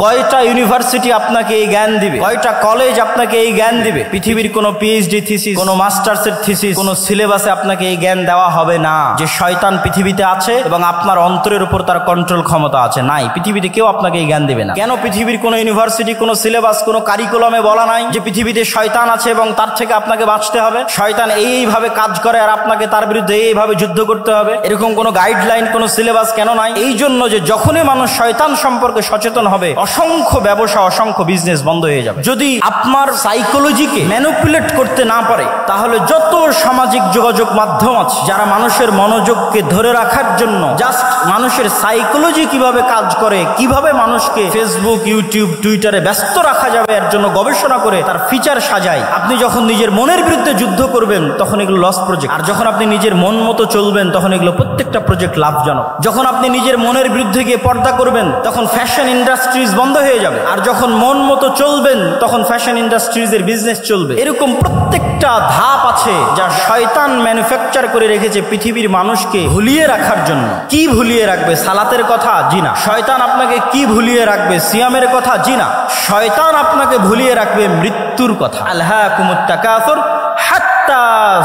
কয়টা ইউনিভার্সিটি আপনাকে এই জ্ঞান দিবে, কয়টা কলেজ আপনাকে এই জ্ঞান দিবে? পৃথিবীর কোনো পিএইচডি থিসিস, কোনো মাস্টার্সের থিসিস, কোনো সিলেবাসে আপনাকে এই জ্ঞান দেওয়া হবে না যে শয়তান পৃথিবীতে আছে এবং আপনার অন্তরের উপর তার কন্ট্রোল ক্ষমতা আছে। নাই, পৃথিবীতে কেউ আপনাকে এই জ্ঞান দিবে না। কেন পৃথিবীর কোনো ইউনিভার্সিটি, কোনো সিলেবাস, কোনো কারিকুলামে বলা নাই যে পৃথিবীতে শয়তান আছে এবং তার থেকে আপনাকে বাঁচতে হবে? শয়তান এইভাবে কাজ করে আর আপনাকে তার বিরুদ্ধে এইভাবে যুদ্ধ করতে হবে, এরকম কোনো গাইডলাইন, কোনো সিলেবাস কেন নাই? এই জন্য যে যখনই মানুষ শয়তান সম্পর্কে সচেতন হবে, অসংখ্য ব্যবসা, অসংখ্য বিজনেস বন্ধ হয়ে যাবে। যদি আপনার সাইকোলজিকে ম্যানিপুলেট করতে না পারে, তাহলে যত সামাজিক যোগাযোগ মাধ্যম আছে যারা মানুষের মনোযোগকে ধরে রাখার জন্য জাস্ট মানুষের সাইকোলজি কিভাবে কাজ করে, কিভাবে মানুষকে ফেসবুক, ইউটিউব, টুইটারে ব্যস্ত রাখা যাবে এর জন্য গবেষণা করে তার ফিচার সাজায়। আপনি যখন নিজের মনের বিরুদ্ধে যুদ্ধ করবেন তখন এগুলো লস প্রজেক্ট, আর যখন আপনি নিজের মন মতো চলবেন তখন এগুলো প্রত্যেকটা প্রজেক্ট লাভজনক। যখন আপনি নিজের মনের বিরুদ্ধে গিয়ে পর্দা করবেন তখন ফ্যাশন ইন্ডাস্ট্রিজ বন্ধ হয়ে যাবে, আর যখন মন মতো চলবেন তখন ফ্যাশন ইন্ডাস্ট্রিজের বিজনেস চলবে। এরকম প্রত্যেকটা ধাপ আছে যা শয়তান ম্যানুফ্যাকচার করে রেখেছে পৃথিবীর মানুষকে ভুলিয়ে রাখার জন্য। কি ভুলিয়ে রাখবে? সালাতের কথা? জি না। শয়তান আপনাকে কি ভুলিয়ে রাখবে? সিয়ামের কথা? জি না। শয়তান আপনাকে ভুলিয়ে রাখবে মৃত্যুর কথা। আলহাকুমুত তাকাসুর হাত্তা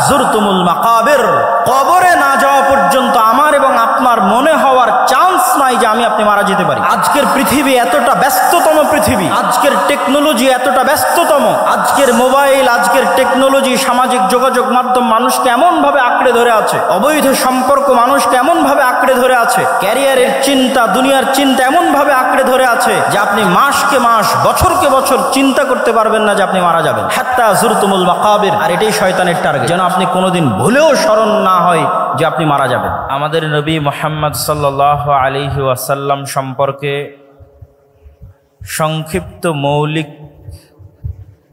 যুরতুমুল মাকাবির। কবরে না যাওয়া পর্যন্ত আমার এবং আপনার মনে হওয়ার চান্স নাই যে আমি আপনি মারা যেতে পারি। আজকের পৃথিবী এতটা ব্যস্ততম পৃথিবী, আজকের টেকনোলজি এতটা ব্যস্ততম, আজকের মোবাইল, আজকের টেকনোলজি, সামাজিক যোগাযোগ মাধ্যম মানুষকে এমন ভাবে আঁকড়ে ধরে আছে, অবৈধ সম্পর্ক মানুষকে এমন ভাবে আঁকড়ে ধরে আছে, ক্যারিয়ারের চিন্তা, দুনিয়ার চিন্তা এমন ভাবে আঁকড়ে ধরে আছে যে আপনি মাসকে মাস, বছরকে বছর চিন্তা করতে পারবেন না যে আপনি মারা যাবেন। হাত্তা যুরতুমুল মাকাবির। আর এটাই শয়তানের টার্গেট, যেন আপনি কোনোদিন ভুলেও স্মরণ না হয় যে আপনি মারা যাবেন। আমাদের নবী মুহাম্মদ সাল্লাল্লাহু আলাইহি ওয়াসাল্লাম সম্পর্কে সংক্ষিপ্ত মৌলিক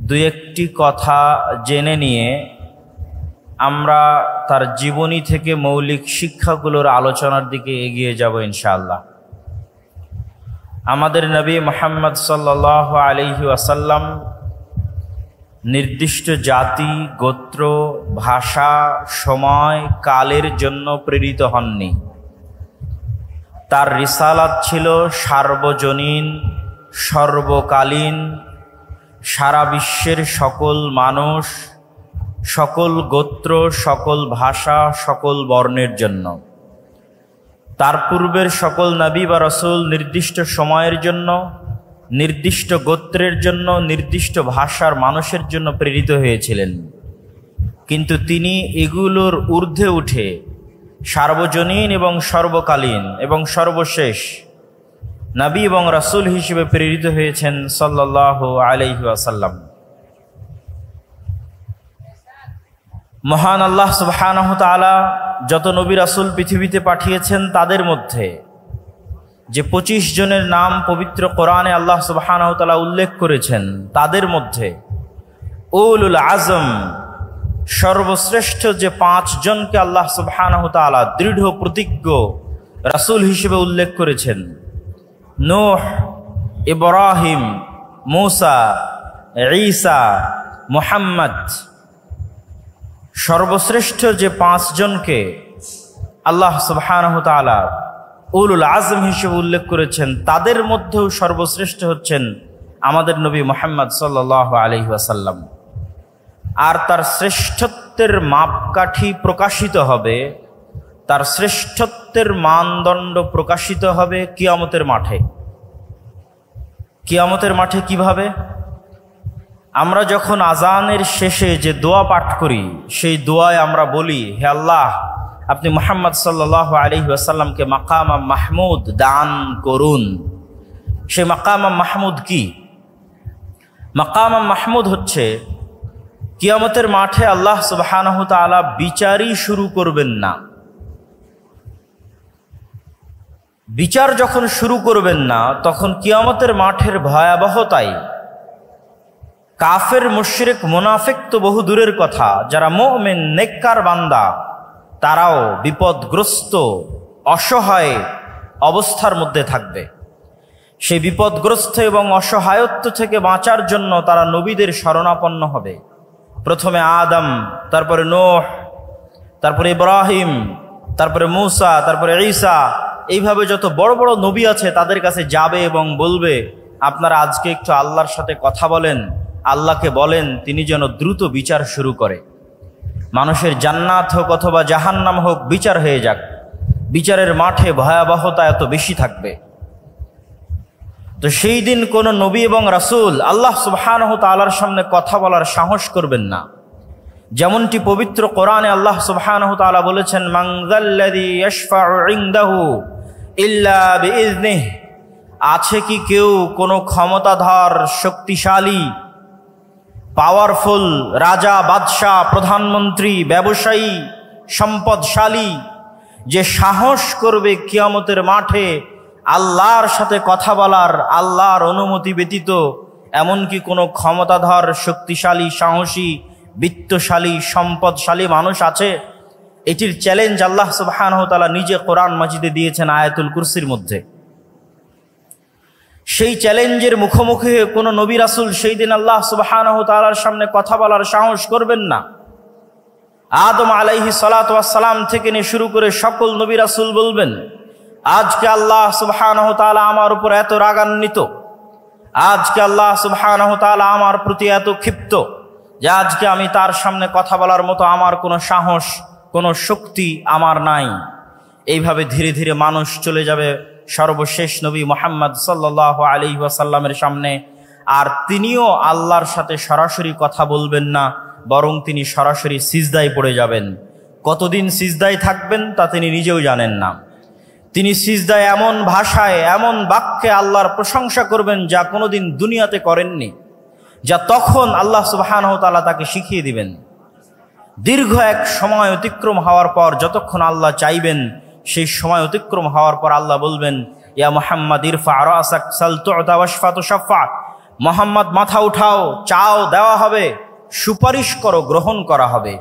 দুই একটি কথা জেনে নিয়ে আমরা তার জীবনী থেকে মৌলিক শিক্ষাগুলোর আলোচনার দিকে এগিয়ে যাব ইনশাআল্লাহ। আমাদের নবী মুহাম্মদ সাল্লাল্লাহু আলাইহি ওয়াসাল্লাম নির্দিষ্ট জাতি, গোত্র, ভাষা, সময়, কালের জন্য প্রেরিত হননি। তার রিসালাত ছিল সার্বজনীন, সর্বকালীন, সারা বিশ্বের সকল মানুষ, সকল গোত্র, সকল ভাষা, সকল বর্ণের জন্য। তার পূর্বের সকল নবী বা রাসূল নির্দিষ্ট সময়ের জন্য, নির্দিষ্ট গোত্রের জন্য, নির্দিষ্ট ভাষার মানুষের জন্য প্রেরিত হয়েছিলেন। কিন্তু তিনি এগুলোর ঊর্ধ্বে উঠে সার্বজনীন এবং সর্বকালীন এবং সর্বশেষ নবী এবং রাসূল হিসেবে প্রেরিত হয়েছেন সাল্লাল্লাহু আলাইহি ওয়াসাল্লাম। মহান আল্লাহ সুবহানাহু ওয়া তাআলা যত নবী রাসূল পৃথিবীতে পাঠিয়েছেন তাদের মধ্যে যে 25 জনের নাম পবিত্র কোরআনে আল্লাহ সুবহানাহু ওয়া তাআলা উল্লেখ করেছেন, তাদের মধ্যে উলুল আজম, সর্বশ্রেষ্ঠ যে 5 জনকে আল্লাহ সুবহানাহু ওয়া তাআলা দৃঢ় প্রতিজ্ঞ রাসূল হিসেবে উল্লেখ করেছেন, নূহ, ইব্রাহিম, মূসা, ঈসা, মুহাম্মদ, সর্বশ্রেষ্ঠ যে 5 জনকে আল্লাহ সুবহানাহু ওয়া তাআলা উলুল আজম হিসেবে উল্লেখ করেছেন, তাদের মধ্যেও সর্বশ্রেষ্ঠ হচ্ছেন আমাদের নবী মুহাম্মদ সাল্লাল্লাহু আলাইহি ওয়াসাল্লাম। আর তার শ্রেষ্ঠত্বের মাপকাঠি প্রকাশিত হবে, তার শ্রেষ্ঠত্বের মানদণ্ড প্রকাশিত হবে কিয়ামতের মাঠে। কিয়ামতের মাঠে কিভাবে? আমরা যখন আজানের শেষে যে দোয়া পাঠ করি, সেই দোয়ায় আমরা বলি, হে আল্লাহ, আপনি মুহাম্মদ সাল্লাল্লাহু আলাইহি ওয়াসাল্লামকে মাকাম মাহমুদ দান করুন। সেই মাকাম মাহমুদ কি? মাকাম মাহমুদ হচ্ছে কিয়ামতের মাঠে আল্লাহ সুবহানাহু ওয়া তাআলা বিচারই শুরু করবেন না। বিচার যখন শুরু করবেন না, তখন কিয়ামতের মাঠের ভয়াবহতায় কাফের, মুশরিক, মুনাফিক তো বহু দূরের কথা, যারা মুমিন নেককার বান্দা তারাও বিপদগ্রস্ত, অসহায় অবস্থার মধ্যে থাকবে। সেই বিপদগ্রস্ত এবং অসহায়ত্ব থেকে বাঁচার জন্য তারা নবীদের শরণাপন্ন হবে। প্রথমে আদম, তারপরে নূহ, তারপরে ইব্রাহিম, তারপরে মূসা, তারপরে ঈসা, এইভাবে যত বড় বড় নবী আছে তাদের কাছে যাবে এবং বলবে, আপনারা আজকে একটু আল্লাহর সাথে কথা বলেন, আল্লাহকে বলেন তিনি যেন দ্রুত বিচার শুরু করে। মানুষের জান্নাত হোক অথবা জাহান্নাম হোক, বিচার হয়ে যাক। বিচারের মাঠে ভয়াবহতা এত বেশি থাকবে। তো সেই দিন কোন নবী এবং রাসূল আল্লাহ সুবহানাহু ওয়া তাআলার সামনে কথা বলার সাহস করবেন না। যেমনটি পবিত্র কোরআনে আল্লাহ সুবহানাহু ওয়া তাআলা বলেছেন, মান যাল্লাযী ইয়াশফাউ ইনদাহু ইল্লা বিইজনিহি, আছে কি কেউ কোনো ক্ষমতাধর, শক্তিশালী, পাওয়ারফুল রাজা, বাদশাহ, প্রধানমন্ত্রী, ব্যবসায়ী, সম্পদশালী যে সাহস করবে কিয়ামতের মাঠে আল্লাহর সাথে কথা বলার, আল্লাহর অনুমতি ব্যতীত? এমনকি কোনো ক্ষমতাধর, শক্তিশালী, সাহসী, বিত্তশালী, সম্পদশালী মানুষ আছে? এটির চ্যালেঞ্জ আল্লাহ সুবহানাহু ওয়া তাআলা নিজে কোরআন মাজিদে দিয়েছেন আয়াতুল কুরসির মধ্যে। সেই চ্যালেঞ্জের মুখোমুখি হয়ে কোনো নবী রাসূল সেই দিন আল্লাহ সুবহানাহু ওয়া তাআলার সামনে কথা বলার সাহস করবেন না। আদম আলাইহিস সালাতু ওয়াস সালাম থেকে নিয়ে শুরু করে সকল নবী রাসূল বলবেন, আজকে আল্লাহ সুবহানাহু ওয়া তাআলা আমার উপর এত রাগান্বিত, আজকে আল্লাহ সুবহানাহু ওয়া তাআলা আমার প্রতি এত ক্ষিপ্ত যে আজকে আমি তার সামনে কথা বলার মতো আমার কোনো সাহস, কোনো শক্তি আমার নাই। এইভাবে ধীরে ধীরে মানুষ চলে যাবে সর্বশেষ নবী মুহাম্মদ সাল্লাল্লাহু আলাইহি ওয়াসাল্লামের সামনে, আর তিনিও আল্লাহর সাথে সরাসরি কথা বলবেন না, বরং তিনি সরাসরি সিজদায় পড়ে যাবেন। কতদিন সিজদায় থাকবেন তা তিনি নিজেও জানেন না। তিনি সিজদায় এমন ভাষায়, এমন বাক্যে আল্লাহর প্রশংসা করবেন যা কোনোদিন দুনিয়াতে করেননি, যা তখন আল্লাহ সুবহানাহু ওয়া তাআলা তাকে শিখিয়ে দিবেন। দীর্ঘ এক সময় অতিক্রম হওয়ার পর যতক্ষণ আল্লাহ চাইবেন, সেই সময় অতিক্রম হওয়ার পর আল্লাহ বলবেন, ইয়া মুহাম্মদ ইরফা রাসাক সাল তু'তা ওয়াশফা তুশাফা, মুহাম্মদ মাথা উঠাও, চাও দেওয়া হবে, সুপারিশ করো গ্রহণ করা হবে।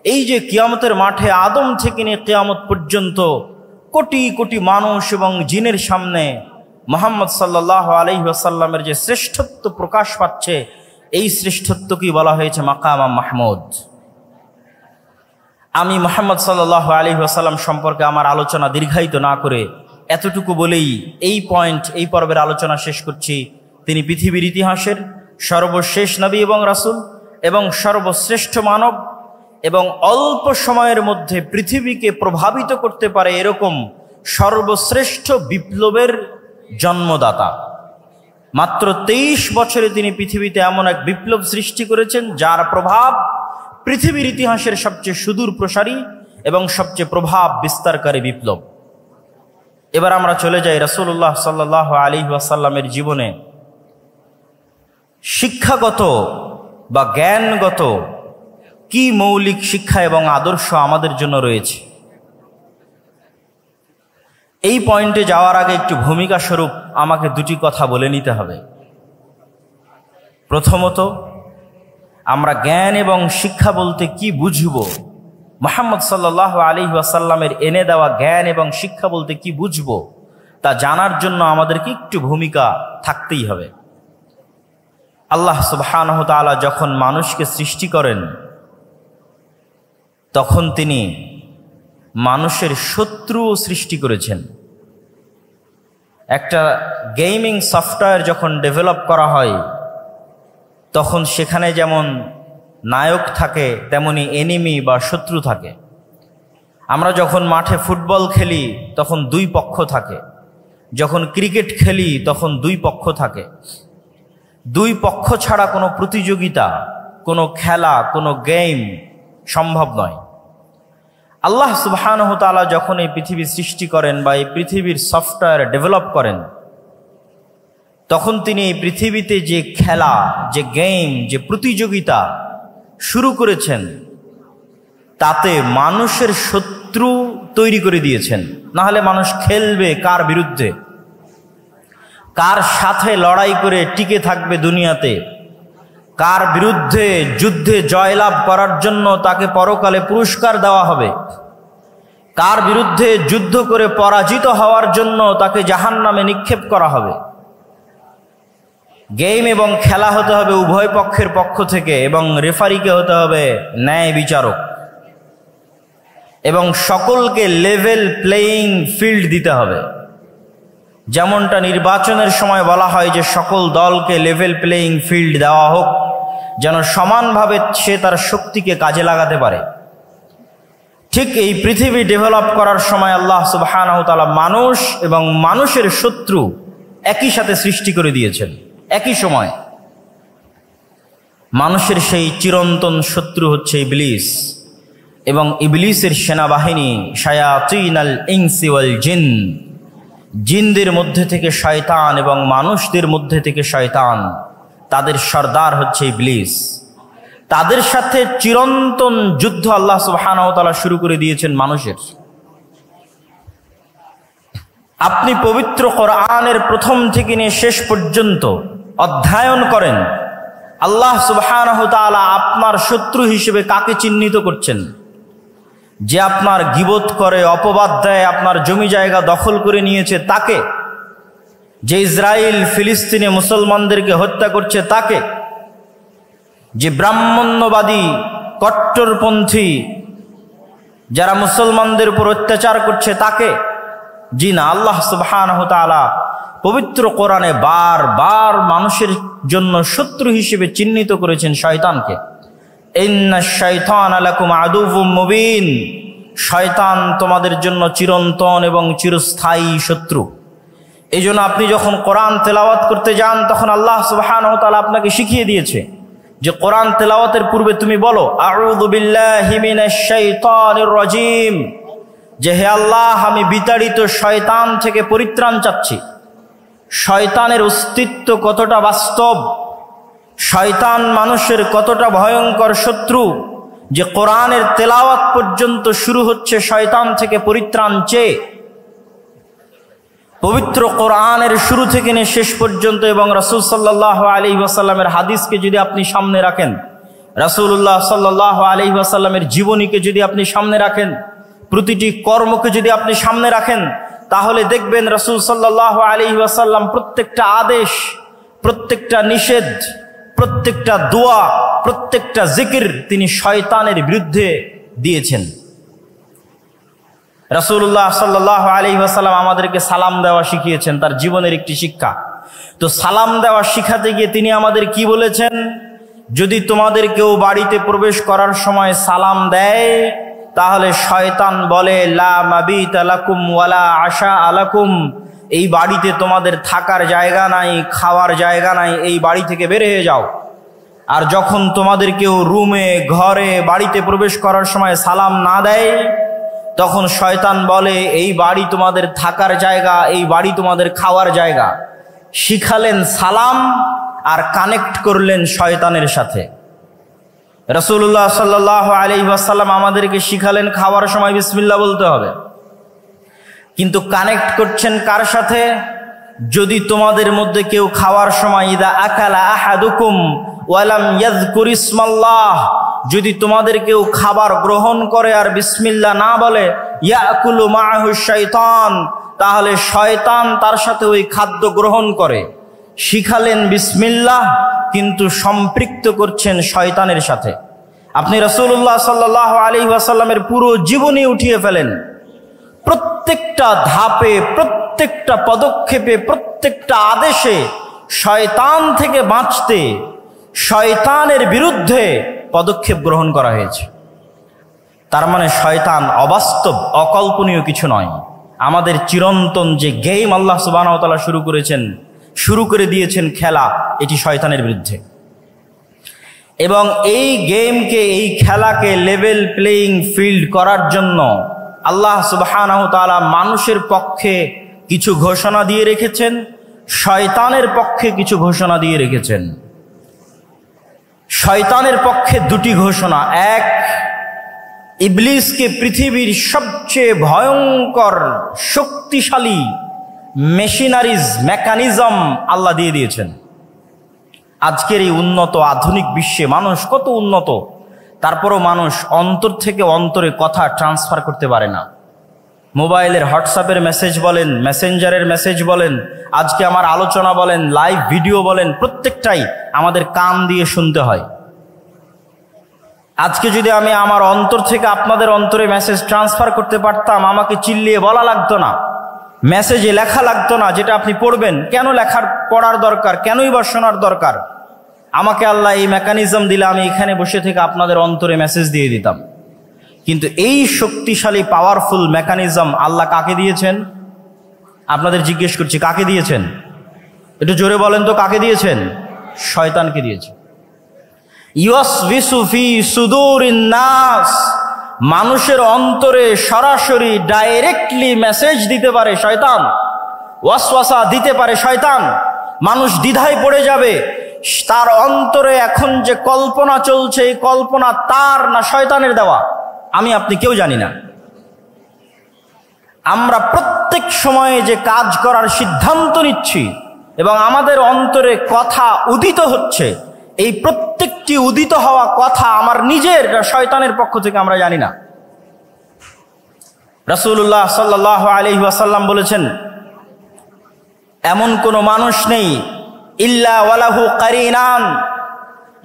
এই যে কিয়ামতের মাঠে আদম থেকে নিয়ে কিয়ামত পর্যন্ত কোটি কোটি মানুষ এবং জিনের সামনে মুহাম্মদ সাল্লাল্লাহু আলাইহি ওয়াসাল্লামের যে শ্রেষ্ঠত্ব প্রকাশ পাচ্ছে, এই শ্রেষ্ঠত্বকেই বলা হয়েছে মাকাম মাহমুদ। আমি মুহাম্মদ সাল্লাল্লাহু আলাইহি ওয়াসাল্লাম সম্পর্কে আমার আলোচনা দীর্ঘায়িত না করে এতটুকু বলেই এই পর্বের আলোচনা শেষ করছি। তিনি পৃথিবীর ইতিহাসের সর্বশেষ নবী এবং রাসূল এবং সর্বশ্রেষ্ঠ মানব, এবং অল্প সময়ের মধ্যে পৃথিবীকে প্রভাবিত করতে পারে এরকম সর্বশ্রেষ্ঠ বিপ্লবের জন্মদাতা। মাত্র 23 বছরে তিনি পৃথিবীতে এমন এক বিপ্লব সৃষ্টি করেছেন যার প্রভাব পৃথিবীর ইতিহাসের সবচেয়ে সুদূর প্রসারী এবং সবচেয়ে প্রভাব বিস্তারকারী বিপ্লব। এবার আমরা চলে যাই রাসূলুল্লাহ সাল্লাল্লাহু আলাইহি ওয়াসাল্লামের জীবনে শিক্ষাগত বা জ্ঞানগত কি মৌলিক শিক্ষা এবং আদর্শ আমাদের জন্য রয়েছে। এই পয়েন্টে যাওয়ার আগে একটু ভূমিকা স্বরূপ আমাকে দুটি কথা বলে নিতে হবে। প্রথমত, আমরা জ্ঞান এবং শিক্ষা বলতে কি বুঝব, মুহাম্মদ সাল্লাল্লাহু আলাইহি ওয়াসাল্লামের এনে দেওয়া জ্ঞান এবং শিক্ষা বলতে কি বুঝব, তা জানার জন্য আমাদেরকে একটু ভূমিকা থাকতেই হবে। আল্লাহ সুবহানাহু ওয়া তাআলা যখন মানুষকে সৃষ্টি করেন, তখন তিনি মানুষের শত্রুও সৃষ্টি করেছেন। একটা গেমিং সফটওয়্যার যখন ডেভেলপ করা হয়, তখন সেখানে যেমন নায়ক থাকে তেমনি এনিমি বা শত্রু থাকে। আমরা যখন মাঠে ফুটবল খেলি তখন দুই পক্ষ থাকে, যখন ক্রিকেট খেলি তখন দুই পক্ষ থাকে। দুই পক্ষ ছাড়া কোনো প্রতিযোগিতা, কোনো খেলা, কোনো গেম সম্ভব নয়। আল্লাহ সুবহানাহু ওয়া তাআলা যখন এই পৃথিবী সৃষ্টি করেন বা এই পৃথিবীর সফটওয়্যার ডেভেলপ করেন, তখন তিনি এই পৃথিবীতে যে খেলা, যে গেম, যে প্রতিযোগিতা শুরু করেছেন, তাতে মানুষের শত্রু তৈরি করে দিয়েছেন। না হলে মানুষ খেলবে কার বিরুদ্ধে, কার সাথে লড়াই করে টিকে থাকবে দুনিয়াতে, কার বিরুদ্ধে যুদ্ধে জয়লাভ করার জন্য তাকে পরকালে পুরস্কার দেওয়া হবে, কার বিরুদ্ধে যুদ্ধ করে পরাজিত হওয়ার জন্য তাকে জাহান্নামে নিক্ষেপ করা হবে। গেম এবং খেলা হতে হবে উভয় পক্ষের পক্ষ থেকে, এবং রেফারিকে হতে হবে ন্যায় বিচারক, এবং সকলকে লেভেল প্লেইং ফিল্ড দিতে হবে। যেমনটা নির্বাচনের সময় বলা হয় যে সকল দলকে লেভেল প্লেয়িং ফিল্ড দেওয়া হোক, যেন সমানভাবে সে তার শক্তিকে কাজে লাগাতে পারে। ঠিক এই পৃথিবী ডেভেলপ করার সময় আল্লাহ সুবহানাহু ওয়া তাআলা মানুষ এবং মানুষের শত্রু একই সাথে সৃষ্টি করে দিয়েছেন। একই সময় মানুষের সেই চিরন্তন শত্রু হচ্ছে ইবলিস এবং ইবলিসের সেনাবাহিনী শায়াতিনাল ইনসি ওয়াল জিন, জিনদের মধ্যে থেকে শয়তান এবং মানুষদের মধ্যে থেকে শয়তান, তাদের সর্দার হচ্ছে ইবলিস। তাদের সাথে চিরন্তন যুদ্ধ আল্লাহ সুবহানাহু ওয়া তাআলা শুরু করে দিয়েছেন মানুষের। আপনি পবিত্র কোরআনের প্রথম থেকে নিয়ে শেষ পর্যন্ত অধ্যয়ন করেন, আল্লাহ সুবহানাহু ওয়া তাআলা আপনার শত্রু হিসেবে কাকে চিহ্নিত করছেন? যে আপনার গীবত করে, অপবাদ দেয়, আপনার জমি জায়গা দখল করে নিয়েছে তাকে, যে ইসরায়েল ফিলিস্তিনে মুসলমানদেরকে হত্যা করছে তাকে, যে ব্রাহ্মণ্যবাদী কট্টরপন্থী যারা মুসলমানদের উপর অত্যাচার করছে তাকে? জি না, আল্লাহ সুবহানাহু ওয়া তাআলা পবিত্র কোরআনে বারবার মানুষের জন্য শত্রু হিসেবে চিহ্নিত করেছেন শয়তানকে। ইন্নাশ শাইতানা লাকুম আদুউম মুবিন, শয়তান তোমাদের জন্য চিরন্তন এবং চিরস্থায়ী শত্রু। এই জন্য আপনি যখন কোরআন তেলাওয়াত করতে যান তখন আল্লাহ সুবহানাহু ওয়া তাআলা আপনাকে শিখিয়ে দিয়েছে যে কোরআন তেলাওয়াতের পূর্বে তুমি বলো আউযু বিল্লাহি মিনাশ শাইতানির রাজিম, যে হে আল্লাহ আমি বিতাড়িত শয়তান থেকে পরিত্রাণ চাচ্ছি। শয়তানের অস্তিত্ব কতটা বাস্তব, শয়তান মানুষের কতটা ভয়ঙ্কর শত্রু, যে কোরআনের তেলাওয়াত পর্যন্ত শুরু হচ্ছে শয়তান থেকে পরিত্রাণ চেয়ে। পবিত্র কোরআনের শুরু থেকে নিয়ে শেষ পর্যন্ত এবং রাসূল সাল্লাল্লাহু আলাইহি ওয়াসাল্লামের হাদিসকে যদি আপনি সামনে রাখেন, রাসূলুল্লাহ সাল্লাল্লাহু আলাইহি ওয়াসাল্লামের জীবনীকে যদি আপনি সামনে রাখেন, প্রতিটি কর্মকে যদি আপনি সামনে রাখেন, তাহলে দেখবেন রাসূল সাল্লাল্লাহু আলাইহি ওয়াসাল্লাম প্রত্যেকটা আদেশ, প্রত্যেকটা নিষেধ, প্রত্যেকটা দোয়া, প্রত্যেকটা জিকির তিনি শয়তানের বিরুদ্ধে দিয়েছেন। রাসূলুল্লাহ সাল্লাল্লাহু আলাইহি ওয়াসাল্লাম আমাদেরকে সালাম দেওয়া শিখিয়েছেন, তার জীবনের একটি শিক্ষা। তো সালাম দেওয়া শিখাতে গিয়ে তিনি আমাদের কি বলেছেন? যদি তোমাদের কেউ বাড়িতে প্রবেশ করার সময় সালাম দেয় তাহলে শয়তান বলে লা মাবিতা লাকুম ওয়ালা আশা আলাকুম, এই বাড়িতে তোমাদের থাকার জায়গা নাই, খাওয়ার জায়গা নাই, এই বাড়ি থেকে বের হয়ে যাও। আর যখন তোমাদের কেউ রুমে, ঘরে, বাড়িতে প্রবেশ করার সময় সালাম না দেয় তখন শয়তান বলে এই বাড়ি তোমাদের থাকার জায়গা, এই বাড়ি তোমাদের খাওয়ার জায়গা। শিখালেন সালাম আর কানেক্ট করলেন শয়তানের সাথে। রাসূলুল্লাহ সাল্লাল্লাহু আলাইহি ওয়াসাল্লাম আমাদেরকে শিখালেন খাওয়ার সময় বিসমিল্লাহ বলতে হবে, কিন্তু কানেক্ট করছেন কার সাথে? যদি তোমাদের মধ্যে কেউ খাওয়ার সময় ইদা আকালা আহাদুকুম ওয়ালাম ইয়াযকুর ইসমাল্লাহ, যদি তোমাদের কেউ খাবার গ্রহণ করে আর বিসমিল্লাহ না বলে, ইয়াকুলু মাআহু শাইতান, তাহলে শয়তান তার সাথে ওই খাদ্য গ্রহণ করে। শিখালেন বিসমিল্লাহ কিন্তু সম্পৃক্ত করছেন শয়তানের সাথে। আপনি রাসূলুল্লাহ সাল্লাল্লাহু আলাইহি ওয়াসাল্লামের পুরো জীবনী উঠিয়ে ফেলেন, প্রত্যেকটা ধাপে, প্রত্যেকটা পদক্ষেপে, প্রত্যেকটা আদেশে শয়তান থেকে বাঁচতে, শয়তানের বিরুদ্ধে পদক্ষেপ গ্রহণ করা হয়েছে। তার মানে শয়তান অবাস্তব, অকল্পনীয় কিছু নয়। আমাদের চিরন্তন যে গেম আল্লাহ সুবহানাহু ওয়া তাআলা শুরু করে দিয়েছেন খেলা, এটি শয়তানের বিরুদ্ধে। এবং এই গেমকে, এই খেলাকে লেভেল প্লেয়িং ফিল্ড করার জন্য আল্লাহ সুবহানাহু ওয়া তাআলা মানুষের পক্ষে কিছু ঘোষণা দিয়ে রেখেছেন, শয়তানের পক্ষে কিছু ঘোষণা দিয়ে রেখেছেন। শয়তানের পক্ষে দুটি ঘোষণা। এক, ইবলিসকে পৃথিবীর সবচেয়ে ভয়ঙ্কর শক্তিশালী মেকানিজম আল্লাহ দিয়ে দিয়েছেন। আজকের এই উন্নত আধুনিক বিশ্বে মানুষ কত উন্নত, তারপরও মানুষ অন্তর থেকে অন্তরে কথা ট্রান্সফার করতে পারে না। মোবাইলের হোয়াটসঅ্যাপের মেসেজ বলেন, মেসেঞ্জারের মেসেজ বলেন, আজকে আমার আলোচনা বলেন, লাইভ ভিডিও বলেন, প্রত্যেকটাই আমাদের কান দিয়ে শুনতে হয়। আজকে যদি আমি আমার অন্তর থেকে আপনাদের অন্তরে মেসেজ ট্রান্সফার করতে পারতাম, আমাকে চিল্লিয়ে বলা লাগতো না, মেসেজে লেখা লাগতো না, যেটা আপনি পড়বেন। কেন পড়ার দরকার? কেনই বা শোনার দরকার? আমাকে আল্লাহ এই মেকানিজম দিলে আমি এখানে বসে থেকে আপনাদের অন্তরে মেসেজ দিয়ে দিতাম। কিন্তু এই শক্তিশালী পাওয়ারফুল মেকানিজম আল্লাহ কাকে দিয়েছেন? আপনাদের জিজ্ঞেস করছি, কাকে দিয়েছেন? একটু জোরে বলেন তো, কাকে দিয়েছেন? শয়তানকে দিয়েছেন। ইউসবিসু ফি সুদুরিন নাস, মানুষের অন্তরে সরাসরি ডাইরেক্টলি মেসেজ দিতে পারে শয়তান, ওয়াসওয়াসা দিতে পারে শয়তান। মানুষ দ্বিধায় পড়ে যাবে, তার অন্তরে এখন যে কল্পনা চলছে, এই কল্পনা তার না শয়তানের দেওয়া, আমি আপনি কেউ জানি না। আমরা প্রত্যেক সময়ে যে কাজ করার সিদ্ধান্ত নিচ্ছি এবং আমাদের অন্তরে কথা উদিত হচ্ছে, এই প্রত্যেকটি উদিত হওয়া কথা আমার নিজের শয়তানের পক্ষ থেকে আমরা জানি না। রাসূলুল্লাহ সাল্লাল্লাহু আলাইহি ওয়াসাল্লাম বলেছেন, এমন কোনো মানুষ নেই ইল্লা ওয়ালাহু কারিনান,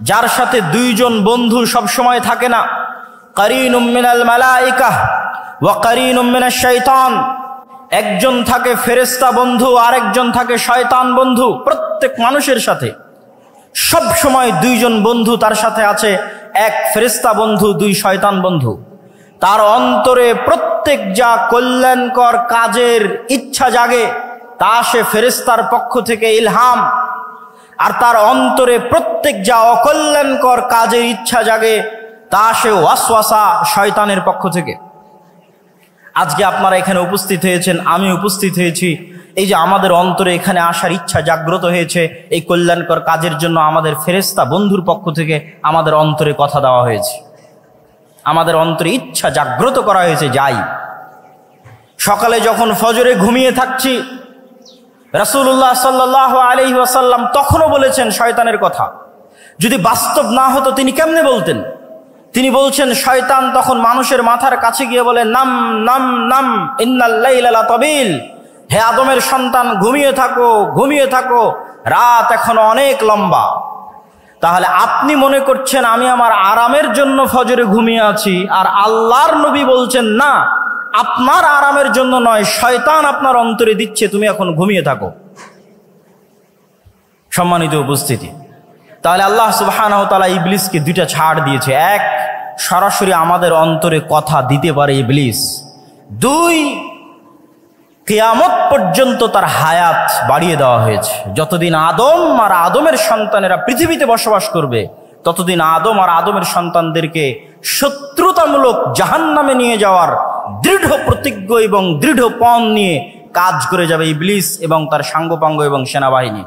যার সাথে দুইজন বন্ধু সব সময় থাকে না। কারিনুম মিনাল মালাইকাহ ওয়া কারিনুম মিনাশ শাইতান, একজন থাকে ফেরেশতা বন্ধু, আরেকজন থাকে শয়তান বন্ধু। প্রত্যেক মানুষের সাথে সব সময় দুইজন বন্ধু তার সাথে আছে, এক ফেরেশতা বন্ধু, দুই শয়তান বন্ধু। তার অন্তরে প্রত্যেক যা কল্যাণকর কাজের ইচ্ছা জাগে তা সে ফেরেশতার পক্ষ থেকে ইলহাম, আর তার অন্তরে প্রত্যেক যা অকল্যাণকর কাজের ইচ্ছা জাগে তা সে ওয়াসওয়াসা, শয়তানের পক্ষ থেকে। আজকে আপনারা এখানে উপস্থিত হয়েছেন, আমি উপস্থিত হয়েছি, এই যে আমাদের অন্তরে এখানে আসার ইচ্ছা জাগ্রত হয়েছে, এই কল্যাণকর কাজের জন্য আমাদের ফেরেশতা বন্ধুর পক্ষ থেকে আমাদের অন্তরে কথা দেওয়া হয়েছে, আমাদের অন্তরে ইচ্ছা জাগ্রত করা হয়েছে। যাই সকালে যখন ফজরে ঘুমিয়ে থাকছি, রাসূলুল্লাহ সাল্লাল্লাহু আলাইহি ওয়াসাল্লাম তখনও বলেছেন শয়তানের কথা। যদি বাস্তব না হতো তিনি কেমনে বলতেন? তিনি বলছেন, শয়তান তখন মানুষের মাথার কাছে গিয়ে বলে, নাম নাম নাম ইন্নাল লাইলা লাতাবিল, হে আদমের সন্তান ঘুমিয়ে থাকো, ঘুমিয়ে থাকো, রাত এখনো অনেক লম্বা। তাহলে আপনি মনে করছেন আমি আমার আরামের জন্য ফজরে ঘুমিয়ে আছি, আর আল্লাহর নবী বলছেন না, আপনার আরামের জন্য নয়, শয়তান আপনার অন্তরে দিচ্ছে তুমি এখন ঘুমিয়ে থাকো। সম্মানিত উপস্থিতি, তাহলে আল্লাহ সুবহানাহু ওয়া তাআলা ইবলিসকে দুইটা ছাড় দিয়েছে। এক, সরাসরি আমাদের অন্তরে কথা দিতে পারে ইবলিস। দুই, কিয়ামত পর্যন্ত তার হায়াত বাড়িয়ে দেওয়া হয়েছে। যতদিন আদম আর আদমের সন্তানেরা পৃথিবীতে বসবাস করবে, ততদিন আদম আর আদমের সন্তানদেরকে শত্রুতামূলক জাহান্নামে নিয়ে যাওয়ার দৃঢ় প্রতিজ্ঞ এবং দৃঢ় পণ নিয়ে কাজ করে যাবে ইবলিস এবং তার সাঙ্গপাঙ্গ এবং সেনাবাহিনী।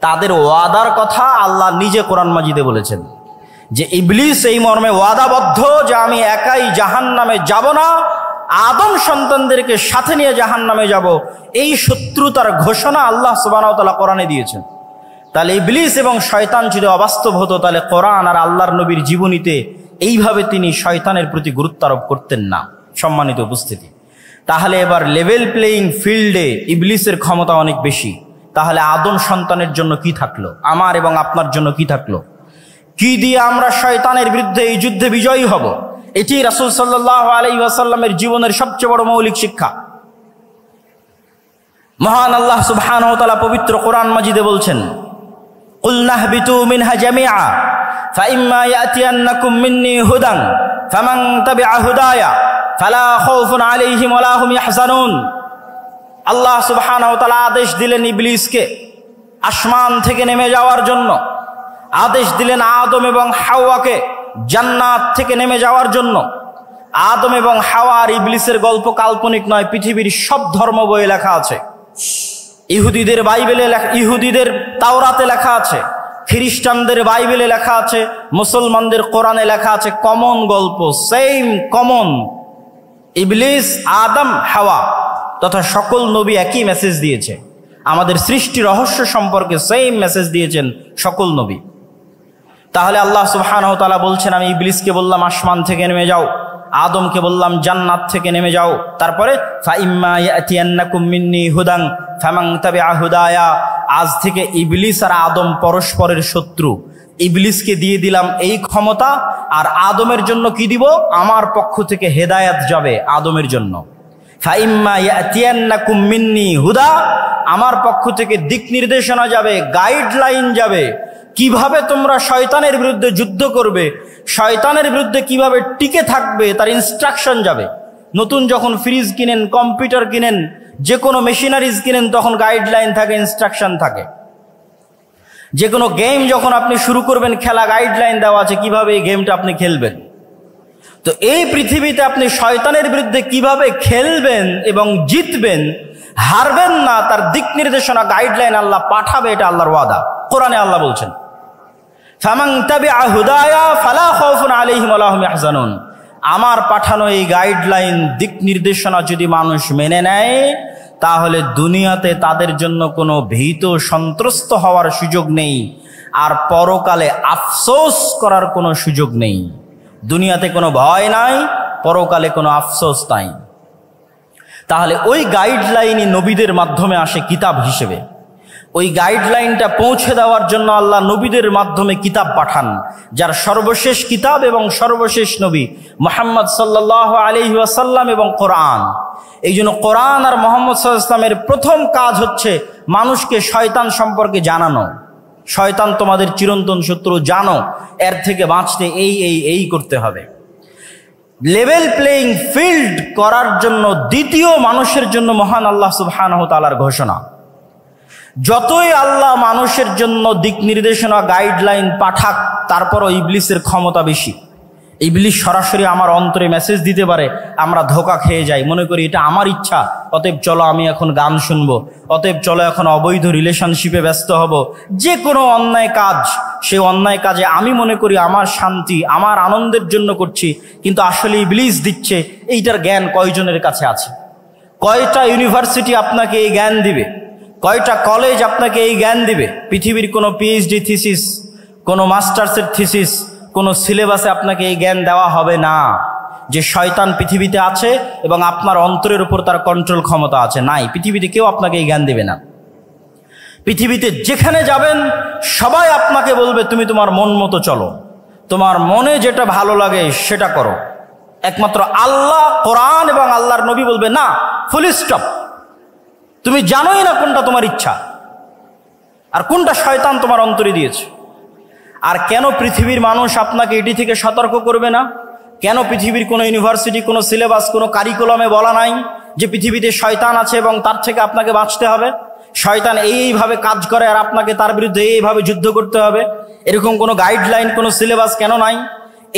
তাদের ওয়াদার কথা আল্লাহ নিজে কোরআন মাজিদে বলেছেন যে ইবলিস এই মর্মে ওয়াদাবদ্ধ যে আমি একাই জাহান্নামে যাব না, আদম সন্তানদেরকে সাথে নিয়ে জাহান্নামে যাব। এই শত্রুতার ঘোষণা আল্লাহ সুবহানাহু ওয়া তাআলা কোরআনে দিয়েছেন। তাহলে ইবলিস এবং শয়তান যদি অবাস্তব হতো, তাহলে কোরআন আর আল্লাহর নবীর জীবনীতে এইভাবে তিনি শয়তানের প্রতি গুরুত্ব আরোপ করতেন না। সম্মানিত উপস্থিতি, তাহলে এবার লেভেল প্লেয়িং ফিল্ডে ইবলিসের ক্ষমতা অনেক বেশি। তাহলে আদম সন্তানের জন্য কি থাকলো, আমার এবং আপনার জন্য কি থাকলো? কি দিয়ে আমরা শয়তানের বিরুদ্ধে এই যুদ্ধে বিজয়ী হব? এটি রাসূল সাল্লাল্লাহু আলাইহি ওয়াসাল্লামের জীবনের সবচেয়ে বড় মৌলিক শিক্ষা। মহান আল্লাহ সুবহানাহু ওয়া তাআলা পবিত্র কোরআন মাজিদে বলছেন, কুল নাহবিতু মিনহা জামিআ ফাইম্মা ইয়াতিয়ান্নাকুম মিন্নী হুদান ফামান তাবিআ হুদায়া ফালা খাউফুন আলাইহিম ওয়ালা হুম ইয়াহজানুন। আল্লাহ সুবহানাহু ওয়া তাআলা আদেশ দিলেন ইবলিসকে আসমান থেকে নেমে যাওয়ার জন্য, আদেশ দিলেন আদম এবং হাওয়াকে জান্নাত থেকে নেমে যাওয়ার জন্য। আদম এবং হাওয়া আর ইবলিসের গল্প কাল্পনিক নয়, পৃথিবীর সব ধর্ম বইয়ে লেখা আছে। ইহুদিদের বাইবেলে, ইহুদিদের তাওরাতে লেখা আছে, খ্রিস্টানদের বাইবেলে লেখা আছে, মুসলমানদের কোরআনে লেখা আছে। কমন গল্প, সেম কমন। ইবলিস, আদম, হাওয়া তথা সকল নবী একই মেসেজ দিয়েছে। আমাদের সৃষ্টি রহস্য সম্পর্কে সেম মেসেজ দিয়েছেন সকল নবী। তাহলে আল্লাহ সুবহানাহু ওয়া তাআলা বলছেন, আমি ইবলিসকে বললাম আসমান থেকে নেমে যাও, আদমকে বললাম জান্নাত থেকে নেমে যাও। তারপরে ফাইম্মা ইয়াতিয়ান্নাকুম মিন্নী হুদান ফামান তাবিআ হুদায়া, আজ থেকে ইবলিস আর আদম পরস্পরের শত্রু। ইবলিসকে দিয়ে দিলাম এই ক্ষমতা, আর আদমের জন্য কি দিব? আমার পক্ষ থেকে হেদায়েত যাবে আদমের জন্য। ফাইম্মা ইয়াতিয়ান্নাকুম মিন্নি হুদা, আমার পক্ষ থেকে দিক নির্দেশনা যাবে, গাইডলাইন যাবে, কিভাবে তোমরা শয়তানের বিরুদ্ধে যুদ্ধ করবে, শয়তানের বিরুদ্ধে কিভাবে টিকে থাকবে তার ইনস্ট্রাকশন যাবে। নতুন যখন ফ্রিজ কিনেন, কম্পিউটার কিনেন, যে কোনো মেশিনারিজ কিনেন, তখন গাইডলাইন থাকে, ইনস্ট্রাকশন থাকে। যে কোনো গেম যখন আপনি শুরু করবেন খেলা, গাইডলাইন দেওয়া আছে কিভাবে এই গেমটা আপনি খেলবেন। তো এই পৃথিবীতে আপনি শয়তানের বিরুদ্ধে কিভাবে খেলবেন এবং জিতবেন, হারবেন না, তার দিক নির্দেশনা, গাইডলাইন আল্লাহ পাঠাবে, এটা আল্লাহর ওয়াদা। কোরআনে আল্লাহ বলছেন, ফামান তাবিআ হুদায়া ফালা খাউফুন আলাইহিম ওয়ালা হুম ইয়াহজানুন। আমার পাঠানো এই গাইডলাইন, দিক নির্দেশনা যদি মানুষ মেনে নেয়, তাহলে দুনিয়াতে তাদের জন্য কোনো ভীত সন্ত্রস্ত হওয়ার সুযোগ নেই, আর পরকালে আফসোস করার কোনো সুযোগ নেই। দুনিয়াতে কোনো ভয় নাই, পরকালে কোনো আফসোস নাই। তাহলে ওই গাইডলাইনই নবীদের মাধ্যমে আসে কিতাব হিসেবে। ওই গাইডলাইনটা পৌঁছে দেওয়ার জন্য আল্লাহ নবীদের মাধ্যমে কিতাব পাঠান, যার সর্বশেষ কিতাব এবং সর্বশেষ নবী মুহাম্মদ সাল্লাল্লাহু আলাইহি ওয়াসাল্লাম এবং কোরআন। এই জন্য কোরআন আর মুহাম্মদ সাল্লাল্লাহু আলাইহি ওয়াসাল্লামের প্রথম কাজ হচ্ছে মানুষকে শয়তান সম্পর্কে জানানো। শয়তান তোমাদের চিরন্তন শত্রু, জানো, এর থেকে বাঁচতে এই করতে হবে। লেভেল প্লেইং ফিল্ড করার জন্য দ্বিতীয় মানুষের জন্য মহান আল্লাহ সুবহানাহু ওয়া তাআলার ঘোষণা। যতই আল্লাহ মানুষের জন্য দিক নির্দেশনা, গাইডলাইন পাঠাক, তারপরও ইবলিসের ক্ষমতা বেশি। ইবলিস সরাসরি আমার অন্তরে মেসেজ দিতে পারে, আমরা ধোঁকা খেয়ে যাই, মনে করি এটা আমার ইচ্ছা, অতএব চলো আমি এখন গান শুনবো, অতএব চলো এখন অবৈধ রিলেশনশিপে ব্যস্ত হব। যে কোনো অন্যায় কাজ, সেই অন্যায় কাজে আমি মনে করি আমার শান্তি, আমার আনন্দের জন্য করছি, কিন্তু আসলে ইবলিস দিচ্ছে। এইটার জ্ঞান কয়জনের কাছে আছে? কয়টা ইউনিভার্সিটি আপনাকে এই জ্ঞান দিবে? কয়টা কলেজ আপনাকে এই জ্ঞান দিবে? পৃথিবীর কোনো পিএইচডি থিসিস, কোনো মাস্টার্সের থিসিস, কোনো সিলেবাসে আপনাকে এই জ্ঞান দেওয়া হবে না যে শয়তান পৃথিবীতে আছে এবং আপনার অন্তরের উপর তার কন্ট্রোল ক্ষমতা আছে। নাই, পৃথিবীতে কেউ আপনাকে এই জ্ঞান দেবে না। পৃথিবীতে যেখানে যাবেন সবাই আপনাকে বলবে তুমি তোমার মন মতো চলো, তোমার মনে যেটা ভালো লাগে সেটা করো। একমাত্র আল্লাহ, কোরআন এবং আল্লাহর নবী বলবে না, ফুল স্টপ। তুমি জানোই না কোনটা তোমার ইচ্ছা আর কোনটা শয়তান তোমার অন্তরে দিয়েছে। আর কেন পৃথিবীর মানুষ আপনাকে এটি থেকে সতর্ক করবে না? কেন পৃথিবীর কোনো ইউনিভার্সিটি, কোনো সিলেবাস, কোনো কারিকুলামে বলা নাই যে পৃথিবীতে শয়তান আছে এবং তার থেকে আপনাকে বাঁচতে হবে? শয়তান এইভাবে কাজ করে আর আপনাকে তার বিরুদ্ধে এইভাবে যুদ্ধ করতে হবে, এরকম কোনো গাইডলাইন, কোনো সিলেবাস কেন নাই?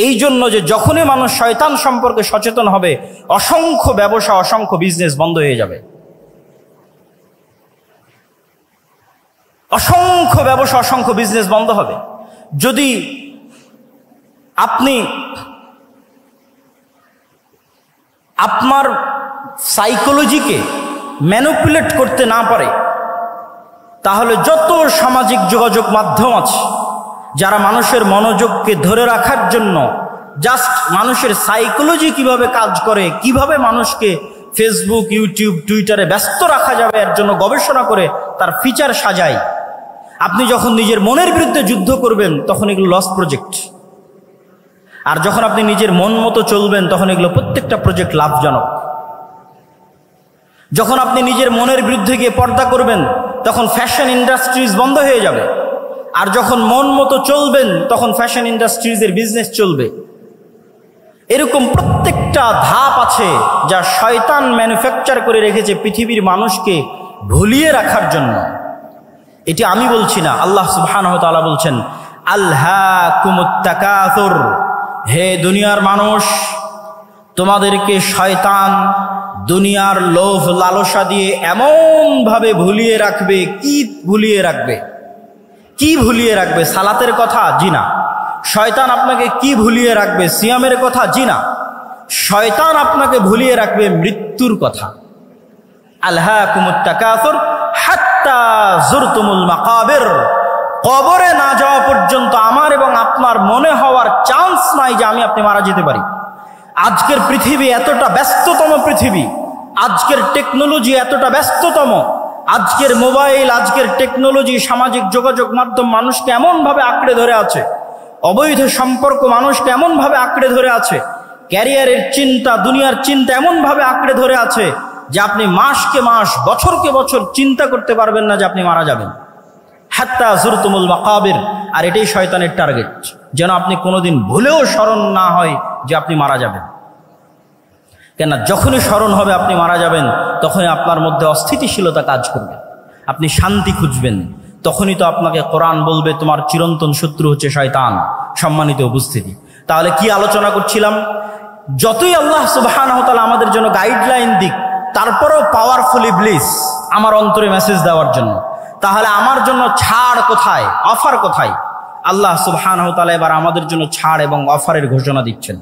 এই জন্য যে যখনই মানুষ শয়তান সম্পর্কে সচেতন হবে, অসংখ্য ব্যবসা, অসংখ্য বিজনেস বন্ধ হয়ে যাবে। অসংখ্য ব্যবসা, অসংখ্য বিজনেস বন্ধ হবে যদি আপনি আপনার সাইকোলজিকে ম্যানিপুলেট করতে না পারে। তাহলে যত সামাজিক যোগাযোগ মাধ্যম আছে, যারা মানুষের মনোযোগকে ধরে রাখার জন্য জাস্ট মানুষের সাইকোলজি কিভাবে কাজ করে, কিভাবে মানুষকে ফেসবুক, ইউটিউব, টুইটারে ব্যস্ত রাখা যাবে এর জন্য গবেষণা করে তার ফিচার সাজায়। আপনি যখন নিজের মনের বিরুদ্ধে যুদ্ধ করবেন তখন এগুলো লস প্রজেক্ট, আর যখন আপনি নিজের মন মতো চলবেন তখন এগুলো প্রত্যেকটা প্রজেক্ট লাভজনক। যখন আপনি নিজের মনের বিরুদ্ধে গিয়ে পর্দা করবেন তখন ফ্যাশন ইন্ডাস্ট্রিজ বন্ধ হয়ে যাবে, আর যখন মন মতো চলবেন তখন ফ্যাশন ইন্ডাস্ট্রিজের বিজনেস চলবে। এরকম প্রত্যেকটা ধাপ আছে যা শয়তান ম্যানুফ্যাকচার করে রেখেছে পৃথিবীর মানুষকে ভুলিয়ে রাখার জন্য। এটি আমি বলছি না, আল্লাহ সুবহানাহু ওয়া তাআলা বলছেন, আলহাকুমুত তাকাসুর, হে দুনিয়ার মানুষ, তোমাদেরকে শয়তান দুনিয়ার লোভ লালসা দিয়ে এমন ভাবে ভুলিয়ে রাখবে। কি ভুলিয়ে রাখবে? কি ভুলিয়ে রাখবে? সালাতের কথা? জি না। শয়তান আপনাকে কি ভুলিয়ে রাখবে? সিয়ামের কথা? জি না। শয়তান আপনাকে ভুলিয়ে রাখবে মৃত্যুর কথা। আলহাকুমুত তাকাসুর হাত্তা যুরতুমুল মাকাবির, কবরে না যাওয়া পর্যন্ত আমার এবং আপনার মনে হওয়ার চান্স নাই যে আমি আপনি মারা যেতে পারি। আজকের পৃথিবী এতটা ব্যস্ততম পৃথিবী, আজকের টেকনোলজি এতটা ব্যস্ততম, আজকের মোবাইল, আজকের টেকনোলজি, সামাজিক যোগাযোগ মাধ্যম মানুষকে এমনভাবে আঁকড়ে ধরে আছে, অবৈধ সম্পর্ক মানুষকে এমনভাবে আঁকড়ে ধরে আছে, ক্যারিয়ারের চিন্তা, দুনিয়ার চিন্তা এমনভাবে আঁকড়ে ধরে আছে যে আপনি মাসকে মাস বছরকে বছর চিন্তা করতে পারবেন না যে আপনি মারা যাবেন। হাত্তা যুরতুমুল মাকাবির, আর এটাই শয়তানের টার্গেট, যেন আপনি কোনোদিন ভুলেও স্মরণ না হয় যে আপনি মারা যাবেন। কেন, যখনই স্মরণ হবে আপনি মারা যাবেন, তখনই আপনার মধ্যে অস্থিতিশীলতা কাজ করবে, আপনি শান্তি খুঁজবেন। তখনই তো আপনাকে কোরআন বলবে তোমার চিরন্তন শত্রু হচ্ছে শয়তান। সম্মানিত উপস্থিতি, তাহলে কি আলোচনা করছিলাম? যতই আল্লাহ সুবহানাহু ওয়া তাআলা আমাদের জন্য গাইডলাইন দিক, তারপরেও পাওয়ারফুল ইবলিস আমার অন্তরে মেসেজ দেওয়ার জন্য। তাহলে আমার জন্য ছাড় কোথায়, অফার কোথায়? আল্লাহ সুবহানাহু ওয়া তাআলা এবার আমাদের জন্য ছাড় এবং অফারের ঘোষণা দিচ্ছেন।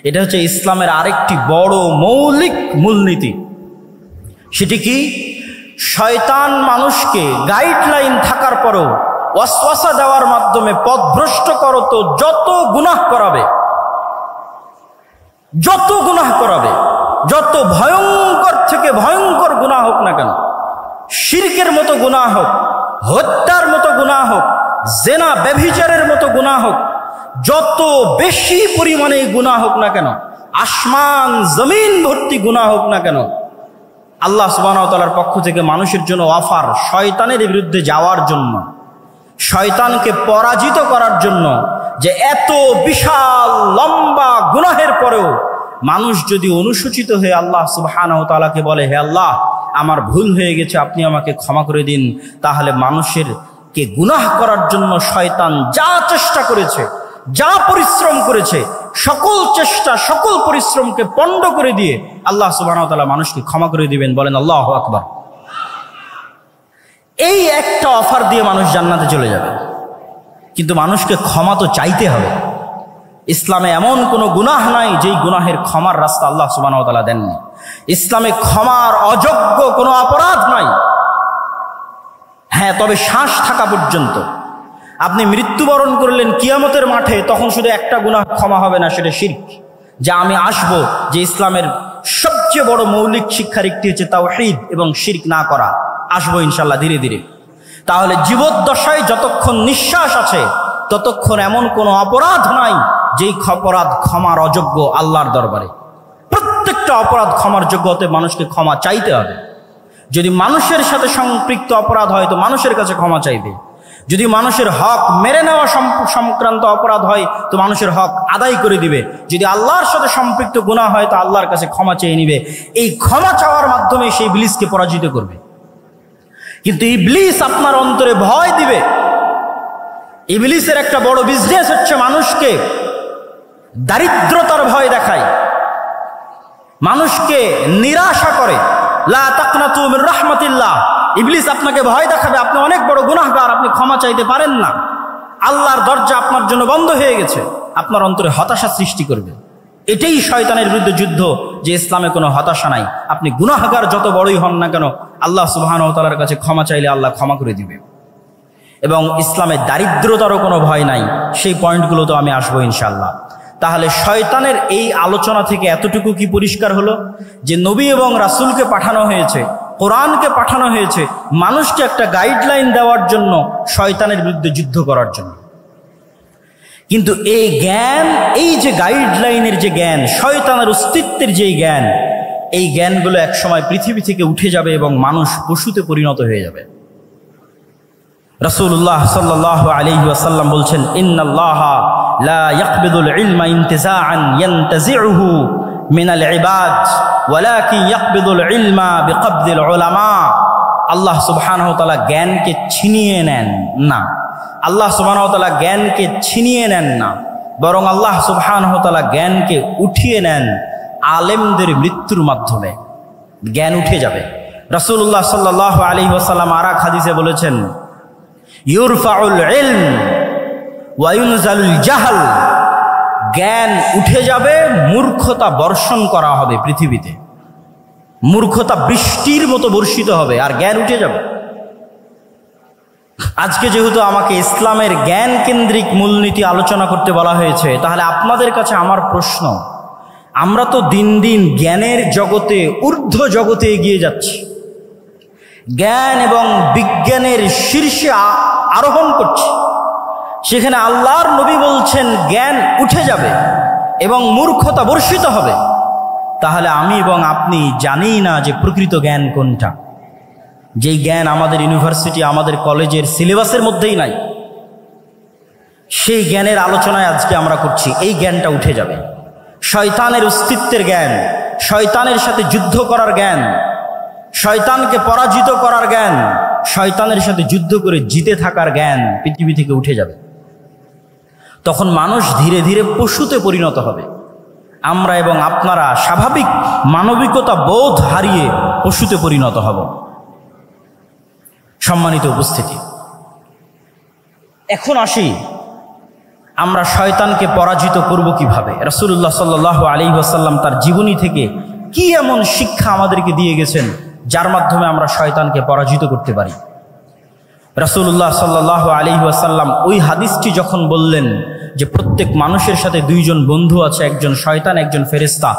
এটা হচ্ছে ইসলামের আরেকটি বড় মৌলিক মূলনীতি। সেটি কি? শয়তান মানুষকে গাইডলাইন থাকার পরেও ওয়াসওয়াসা দেওয়ার মাধ্যমে পথভ্রষ্ট করতো, যত গুনাহ করাবে, যত গুনাহ করাবে, যত ভয়ঙ্কর থেকে ভয়ঙ্কর গুনাহ হোক না কেন, শিরকের মতো গুনাহ হোক, হত্যার মতো গুনাহ হোক, জেনা ব্যভিচারের মতো গুনাহ হোক, যত বেশি পরিমাণে গুনাহ হোক না কেন, আসমান জমিন ভর্তি গুনাহ হোক না কেন, আল্লাহ সুবহানাহু ওয়া তাআলার পক্ষ থেকে মানুষের জন্য অফার শয়তানের বিরুদ্ধে যাওয়ার জন্য, শয়তানকে পরাজিত করার জন্য। যে এত বিশাল লম্বা গুনাহের পরেও মানুষ যদি অনুসূচিত হয়ে আল্লাহ সুবহানাহু ওয়া তাআলাকে বলে, হে আল্লাহ আমার ভুল হয়ে গেছে, আপনি আমাকে ক্ষমা করে দিন, তাহলে মানুষের কে গুনাহ করার জন্য শয়তান যা চেষ্টা করেছে, যা পরিশ্রম করেছে, সকল চেষ্টা সকল পরিশ্রমকে পণ্ড করে দিয়ে আল্লাহ সুবহানাহু ওয়া তাআলা মানুষকে ক্ষমা করে দিবেন। বলেন আল্লাহু আকবার। এই একটা অফার দিয়ে মানুষ জান্নাতে চলে যাবে, কিন্তু মানুষকে ক্ষমা তো চাইতে হবে। ইসলামে এমন কোনো গুনাহ নাই যেই গুনাহের ক্ষমার রাস্তা আল্লাহ সুবহানাহু ওয়া তাআলা দেননি। ইসলামে ক্ষমার অযোগ্য কোনো অপরাধ নাই। হ্যাঁ, তবে শ্বাস থাকা পর্যন্ত। আপনি মৃত্যুবরণ করলেন কিয়ামতের মাঠে, তখন শুধু একটা গুনাহ ক্ষমা হবে না, সেটা শিরক। যা আমি আসবো, যে ইসলামের সবচেয়ে বড় মৌলিক শিক্ষার একটি হচ্ছে তাওহীদ এবং শিরক না করা। আসবো ইনশাল্লাহ ধীরে ধীরে। তাহলে জীবদ্দশায় যতক্ষণ নিঃশ্বাস আছে ততক্ষণ এমন কোনো অপরাধ নাই যেই অপরাধ ক্ষমার অযোগ্য আল্লাহর দরবারে। প্রত্যেকটা অপরাধ ক্ষমার যোগ্য হতে মানুষকে ক্ষমা চাইতে হবে। যদি মানুষের সাথে সম্পৃক্ত অপরাধ হয় তো মানুষের কাছে ক্ষমা চাইবে। যদি মানুষের হক মেরে নেওয়া সংক্রান্ত অপরাধ হয় তো মানুষের হক আদায় করে দিবে। যদি আল্লাহর সাথে সম্পৃক্ত গুনাহ হয় তো আল্লাহর কাছে ক্ষমা চেয়ে নিবে। এই ক্ষমা চাওয়ার মাধ্যমে সেই ইবলিসকে পরাজিত করবে। কিন্তু ইবলিস আপনার অন্তরে ভয় দিবে। ইবলিসের একটা বড় বিজনেস হচ্ছে মানুষকে দারিদ্রতার ভয় দেখায়, মানুষকে নিরাশা করে। লা তাকনাতু মির রাহমাতিল্লাহ। ইবলিস আপনাকে ভয় দেখাবে, আপনি অনেক বড় গুনাহগার, আপনি ক্ষমা চাইতে পারেন না, আল্লাহর দরজা আপনার জন্য বন্ধ হয়ে গেছে, আপনার অন্তরে হতাশা সৃষ্টি করবে। এটাই শয়তানের বিরুদ্ধে যুদ্ধ, যে ইসলামে কোনো হতাশা নাই। আপনি গুনাহগার যত বড়ই হন না কেন, আল্লাহ সুবহানাহু ওয়া তাআলার কাছে ক্ষমা চাইলে আল্লাহ ক্ষমা করে দিবে। এবং ইসলামে দারিদ্রতারও কোনো ভয় নাই। সেই পয়েন্টগুলো তো আমি আসবো ইনশাআল্লাহ। তাহলে শয়তানের এই আলোচনা থেকে এতটুকু কি পরিষ্কার হলো যে নবী এবং রাসূলকে পাঠানো হয়েছে, কোরআনকে পাঠানো হয়েছে মানুষকে একটা গাইডলাইন দেওয়ার জন্য, শয়তানের বিরুদ্ধে যুদ্ধ করার জন্য। কিন্তু এই জ্ঞান, এই যে গাইডলাইনের যে জ্ঞান, শয়তানের অস্তিত্বের যেই জ্ঞান, এই জ্ঞানগুলো একসময় পৃথিবী থেকে উঠে যাবে এবং মানুষ পশুতে পরিণত হয়ে যাবে। রাসূলুল্লাহ সাল্লাল্লাহু আলাইহি ওয়াসাল্লাম বলছেন, ইন্নাল্লাহা লা ইয়াকবিদুল ইলমা ইনতিজাআন ইয়ানতাজিউহু মিনাল ইবাদ ওয়ালাকিন ইয়াকবিদুল ইলমা বিকবদিল উলামা। আল্লাহ সুবহানাহু ওয়া তাআলা জ্ঞানকে ছিনিয়ে নেন না। আল্লাহ সুবহানাহু ওয়া তাআলা জ্ঞানকে ছিনিয়ে নেন না, বরং আল্লাহ সুবহানাহু ওয়া তাআলা জ্ঞানকে উঠিয়ে নেন আলেমদের মৃত্যুর মাধ্যমে। জ্ঞান উঠে যাবে। রাসূলুল্লাহ সাল্লাল্লাহু আলাইহি ওয়াসাল্লাম আর এক হাদিসে বলেছেন, ইউরফাউল ইলম ওয়া ইউনজালুল জাহল। জ্ঞান উঠে যাবে, মূর্খতা বর্ষণ করা হবে পৃথিবীতে। মূর্খতা বৃষ্টির মতো বর্ষিত হবে আর জ্ঞান উঠে যাবে। আজকে যেহেতু আমাকে ইসলামের জ্ঞান কেন্দ্রিক মূলনীতি আলোচনা করতে বলা হয়েছে, তাহলে আপনাদের কাছে আমার প্রশ্ন, আমরা তো দিন দিন জ্ঞানের জগতে, ঊর্ধ্ব জগতে এগিয়ে যাচ্ছি, জ্ঞান এবং বিজ্ঞানের শীর্ষে আরোহণ করছি। সেখানে আল্লাহর নবী বলছেন জ্ঞান উঠে যাবে এবং মূর্খতা বর্ষিত হবে। তাহলে আমি এবং আপনি জানি না যে প্রকৃত জ্ঞান কোনটা। যেই জ্ঞান আমাদের ইউনিভার্সিটি, আমাদের কলেজের সিলেবাসের মধ্যেই নাই, সেই জ্ঞানের আলোচনায় আজকে আমরা করছি। এই জ্ঞানটা উঠে যাবে। শয়তানের অস্তিত্বের জ্ঞান, শয়তানের সাথে যুদ্ধ করার জ্ঞান, শয়তানকে পরাজিত করার জ্ঞান, শয়তানের সাথে যুদ্ধ করে জিতে থাকার জ্ঞান পৃথিবী থেকে উঠে যাবে। তখন মানুষ ধীরে ধীরে পশুতে পরিণত হবে। আমরা এবং আপনারা স্বাভাবিক মানবিকতা বোধ হারিয়ে পশুতে পরিণত হব। সম্মানিত উপস্থিতি, এখন আসি আমরা শয়তানকে পরাজিত করব কিভাবে। রাসূলুল্লাহ সাল্লাল্লাহু আলাইহি ওয়াসাল্লাম তার জীবনী থেকে কি এমন শিক্ষা আমাদেরকে দিয়ে গেছেন যার মাধ্যমে আমরা শয়তানকে পরাজিত করতে পারি। রাসূলুল্লাহ সাল্লাল্লাহু আলাইহি ওয়াসাল্লাম ওই হাদিসটি যখন বললেন যে প্রত্যেক মানুষের সাথে দুইজন বন্ধু আছে, একজন শয়তান, একজন ফেরেশতা,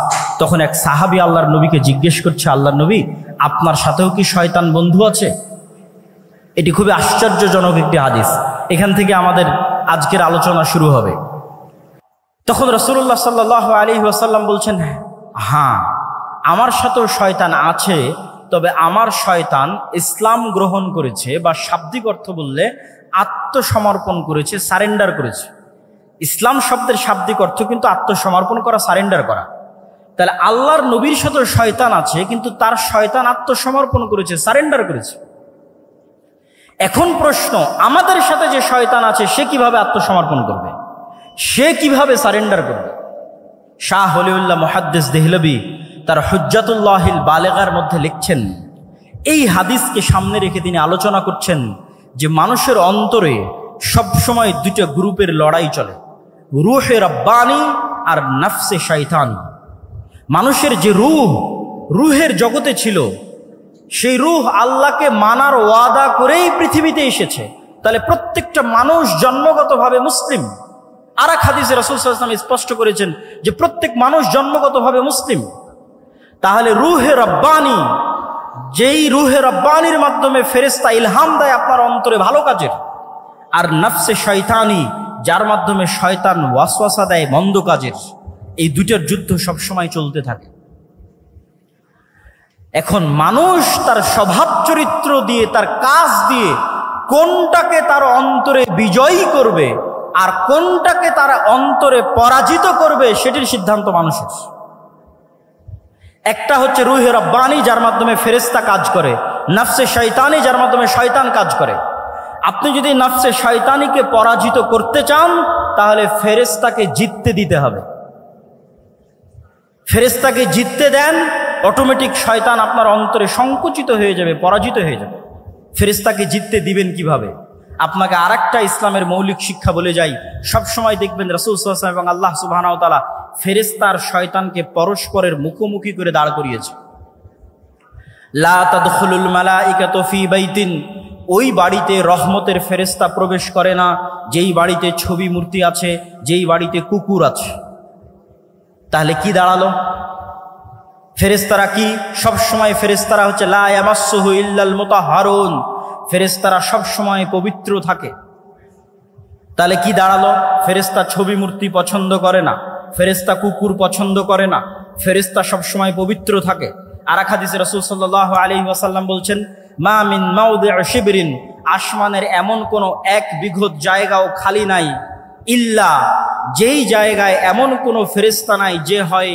তখন এক সাহাবী আল্লাহর নবীকে জিজ্ঞেস করছে, আল্লাহর নবী, আপনার সাথেও কি শয়তান বন্ধু আছে? এটি খুবই আশ্চর্যজনক একটি হাদিস। এখান থেকে আমাদের আজকের আলোচনা শুরু হবে। তখন রাসূলুল্লাহ সাল্লাল্লাহু আলাইহি ওয়াসাল্লাম বলছেন, হ্যাঁ, আমার সাথেও শয়তান আছে, তবে আমার শয়তান ইসলাম গ্রহণ করেছে, বা শাব্দিক অর্থ বললে আত্মসমর্পণ করেছে, সারেন্ডার করেছে। ইসলাম শব্দের শাব্দিক অর্থ কিন্তু আত্মসমর্পণ করা, সারেন্ডার করা। তাহলে আল্লাহর নবীর সাথেও শয়তান আছে, কিন্তু তার শয়তান আত্মসমর্পণ করেছে, সারেন্ডার করেছে। এখন প্রশ্ন, আমাদের সাথে যে শয়তান আছে সে কিভাবে আত্মসমর্পণ করবে, সে কিভাবে সারেন্ডার করবে? শাহ ওলিউল্লাহ মুহাদ্দিস দেহলভী তার হুজ্জাতুল্লাহিল বালেগার মধ্যে লিখছেন, এই হাদিসকে সামনে রেখে তিনি আলোচনা করছেন যে মানুষের অন্তরে সবসময় দুটো গ্রুপের লড়াই চলে, রূহে রব্বানি আর নফসে শয়তানি। মানুষের যে রুহের জগতে ছিল, সেই রূহ আল্লাহকে মানার ওয়াদা করেই পৃথিবীতে এসেছে। তাহলে প্রত্যেকটা মানুষ জন্মগতভাবে মুসলিম। আর এক হাদিসে রাসূল সাল্লাল্লাহু আলাইহি ওয়াসাল্লাম স্পষ্ট করেছেন যে প্রত্যেক মানুষ জন্মগতভাবে মুসলিম। তাহলে রূহে রব্বানি, যেই রূহে রব্বানির মাধ্যমে ফেরেশতা ইলহাম দেয় আপনার অন্তরে ভালো কাজের, আর নফসে শয়তানি, যার মাধ্যমে শয়তান ওয়াসওয়াসা দেয় মন্দ কাজের, এই দুইটার যুদ্ধ সবসময় চলতে থাকে। এখন মানুষ তার স্বভাব চরিত্র দিয়ে, তার কাজ দিয়ে কোনটাকে তার অন্তরে বিজয়ী করবে আর কোনটাকে তার অন্তরে পরাজিত করবে, সেটির সিদ্ধান্ত মানুষের। একটা হচ্ছে রূহে রব্বানি, যার মাধ্যমে ফেরেশতা কাজ করে, নফসে শয়তানি, যার মাধ্যমে শয়তান কাজ করে। আপনি যদি নফসে শয়তানিকে পরাজিত করতে চান, তাহলে ফেরেশতাকে জিততে দিতে হবে। ফেরেশতাকে জিততে দেন, অটোমেটিক শয়তান আপনার অন্তরে সংকুচিত হয়ে যাবে, পরাজিত হয়ে যাবে। ফেরেশতাকে জিততে দিবেন কিভাবে? আপনাকে আরেকটা ইসলামের মৌলিক শিক্ষা বলে যাই। সবসময় দেখবেন রাসূল সাল্লাল্লাহু আলাইহি ওয়াসাল্লাম এবং আল্লাহ সুবহানাহু ওয়া তাআলা ফেরেশতার শয়তানকে পরস্পরের মুখোমুখি করে দাঁড় করিয়েছে। লা তাদখুলুল মালাইকাতু ফি বাইতিন, ওই বাড়িতে রহমতের ফেরেশতা প্রবেশ করে না যেই বাড়িতে ছবি মূর্তি আছে, যেই বাড়িতে কুকুর আছে। তাহলে কি দাঁড়ালো? ফেরেশতারা কি সবসময়? ফেরেশতারা হচ্ছে লা ইয়ামাসসুহু ইল্লাল মুতাহহারুন, ফেরেশতারা সবসময় পবিত্র থাকে। তাহলে কি দাঁড়ালো? ফেরেশতা ছবি মূর্তি পছন্দ করে না, ফেরেশতা কুকুর পছন্দ করে না, ফেরেশতা সবসময় পবিত্র থাকে। আর এক হাদিসে রাসূল সাল্লাল্লাহু আলাইহি ওয়াসাল্লাম বলছেন, মা মিন মাউদিউ শিবরিন, আসমানের এমন কোনো এক বিঘত জায়গাও খালি নাই, ইল্লা, যেই জায়গায় এমন কোনো ফেরেশতা নাই যে হয়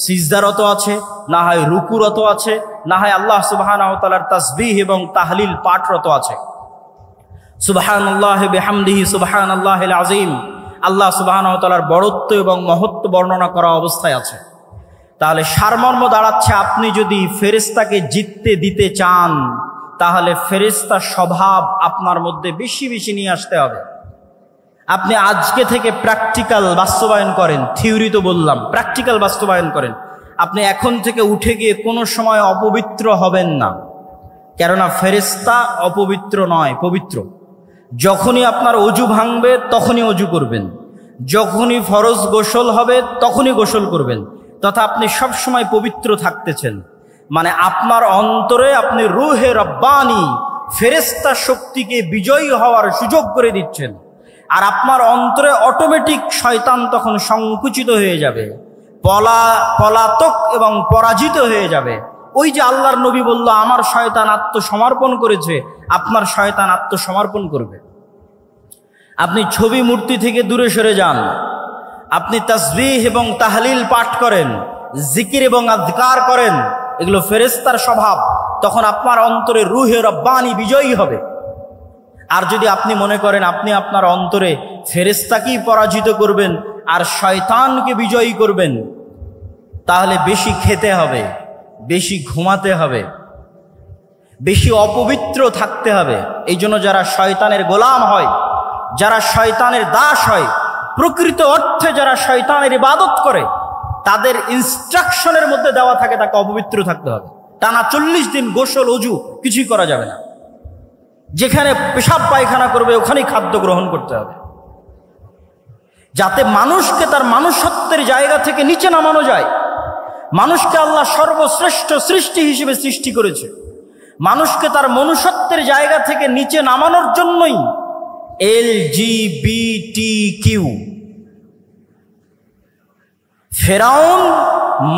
সিজদারত আছে, না হয় রুকুরত আছে, না হয় আল্লাহ সুবহানাহু ওয়া তাআলার তাসবিহ এবং তাহলিল পাঠরত আছে। সুবহানাল্লাহি বিহামদিহি সুবহানাল্লাহিল আযীম, আল্লাহ সুবহানাহু ওয়া তাআলার বড়ত্ব এবং মহত্ব বর্ণনা করা অবস্থায় আছে। তাহলে সারমর্ম দাঁড়াচ্ছে, আপনি যদি ফেরেশতাকে জিততে দিতে চান, তাহলে ফেরেশতার স্বভাব আপনার মধ্যে বেশি বেশি নিয়ে আসতে হবে। আপনি আজকে থেকে প্র্যাকটিক্যাল বাস্তবায়ন করেন, থিওরি তো বললাম, প্র্যাকটিক্যাল বাস্তবায়ন করেন। আপনি এখন থেকে উঠে গিয়ে কোনো সময় অপবিত্র হবেন না, কেননা ফেরেশতা অপবিত্র নয়, পবিত্র। যখনই আপনার অজু ভাঙবে তখনই অজু করবেন, যখনই ফরজ গোসল হবে তখনই গোসল করবেন, তথা আপনি সব সময় পবিত্র থাকতেছেন। মানে আপনার অন্তরে আপনি রূহে রব্বানি, ফেরেশতা শক্তিকে বিজয়ী হওয়ার সুযোগ করে দিচ্ছেন। আর আপনার অন্তরে অটোমেটিক শয়তান তখন সংকুচিত হয়ে যাবে, পলাতক এবং পরাজিত হয়ে যাবে। ওই যে আল্লাহর নবী বলল আমার শয়তান আত্মসমর্পণ করেছে, আপনার শয়তান আত্মসমর্পণ করবে। আপনি ছবি মূর্তি থেকে দূরে সরে যান, আপনি তাসবিহ এবং তাহলিল পাঠ করেন, জিকির এবং আযকার করেন, এগুলো ফেরেশতার স্বভাব। তখন আপনার অন্তরে রূহে রব্বানি বিজয়ী হবে। আর যদি আপনি মনে করেন আপনি আপনার অন্তরে ফেরেশতাকেই পরাজিত করবেন আর শয়তানকে বিজয়ী করবেন, তাহলে বেশি খেতে হবে, বেশি ঘুমাতে হবে, বেশি অপবিত্র থাকতে হবে। এই জন্য যারা শয়তানের গোলাম হয়, যারা শয়তানের দাস হয়, প্রকৃত অর্থে যারা শয়তানের ইবাদত করে, তাদের ইনস্ট্রাকশনের মধ্যে দেওয়া থাকে তাকে অপবিত্র থাকতে হবে। টানা 40 দিন গোসল অজু কিছুই করা যাবে না। যেখানে পেশাব পায়খানা করবে ওখানেই খাদ্য গ্রহণ করতে হবে, যাতে মানুষকে তার মনুষ্যত্বের জায়গা থেকে নিচে নামানো যায়। মানুষকে আল্লাহ সর্বশ্রেষ্ঠ সৃষ্টি হিসেবে সৃষ্টি করেছে। মানুষকে তার মনুষ্যত্বের জায়গা থেকে নিচে নামানোর জন্যই LGBTQ। ফেরাউন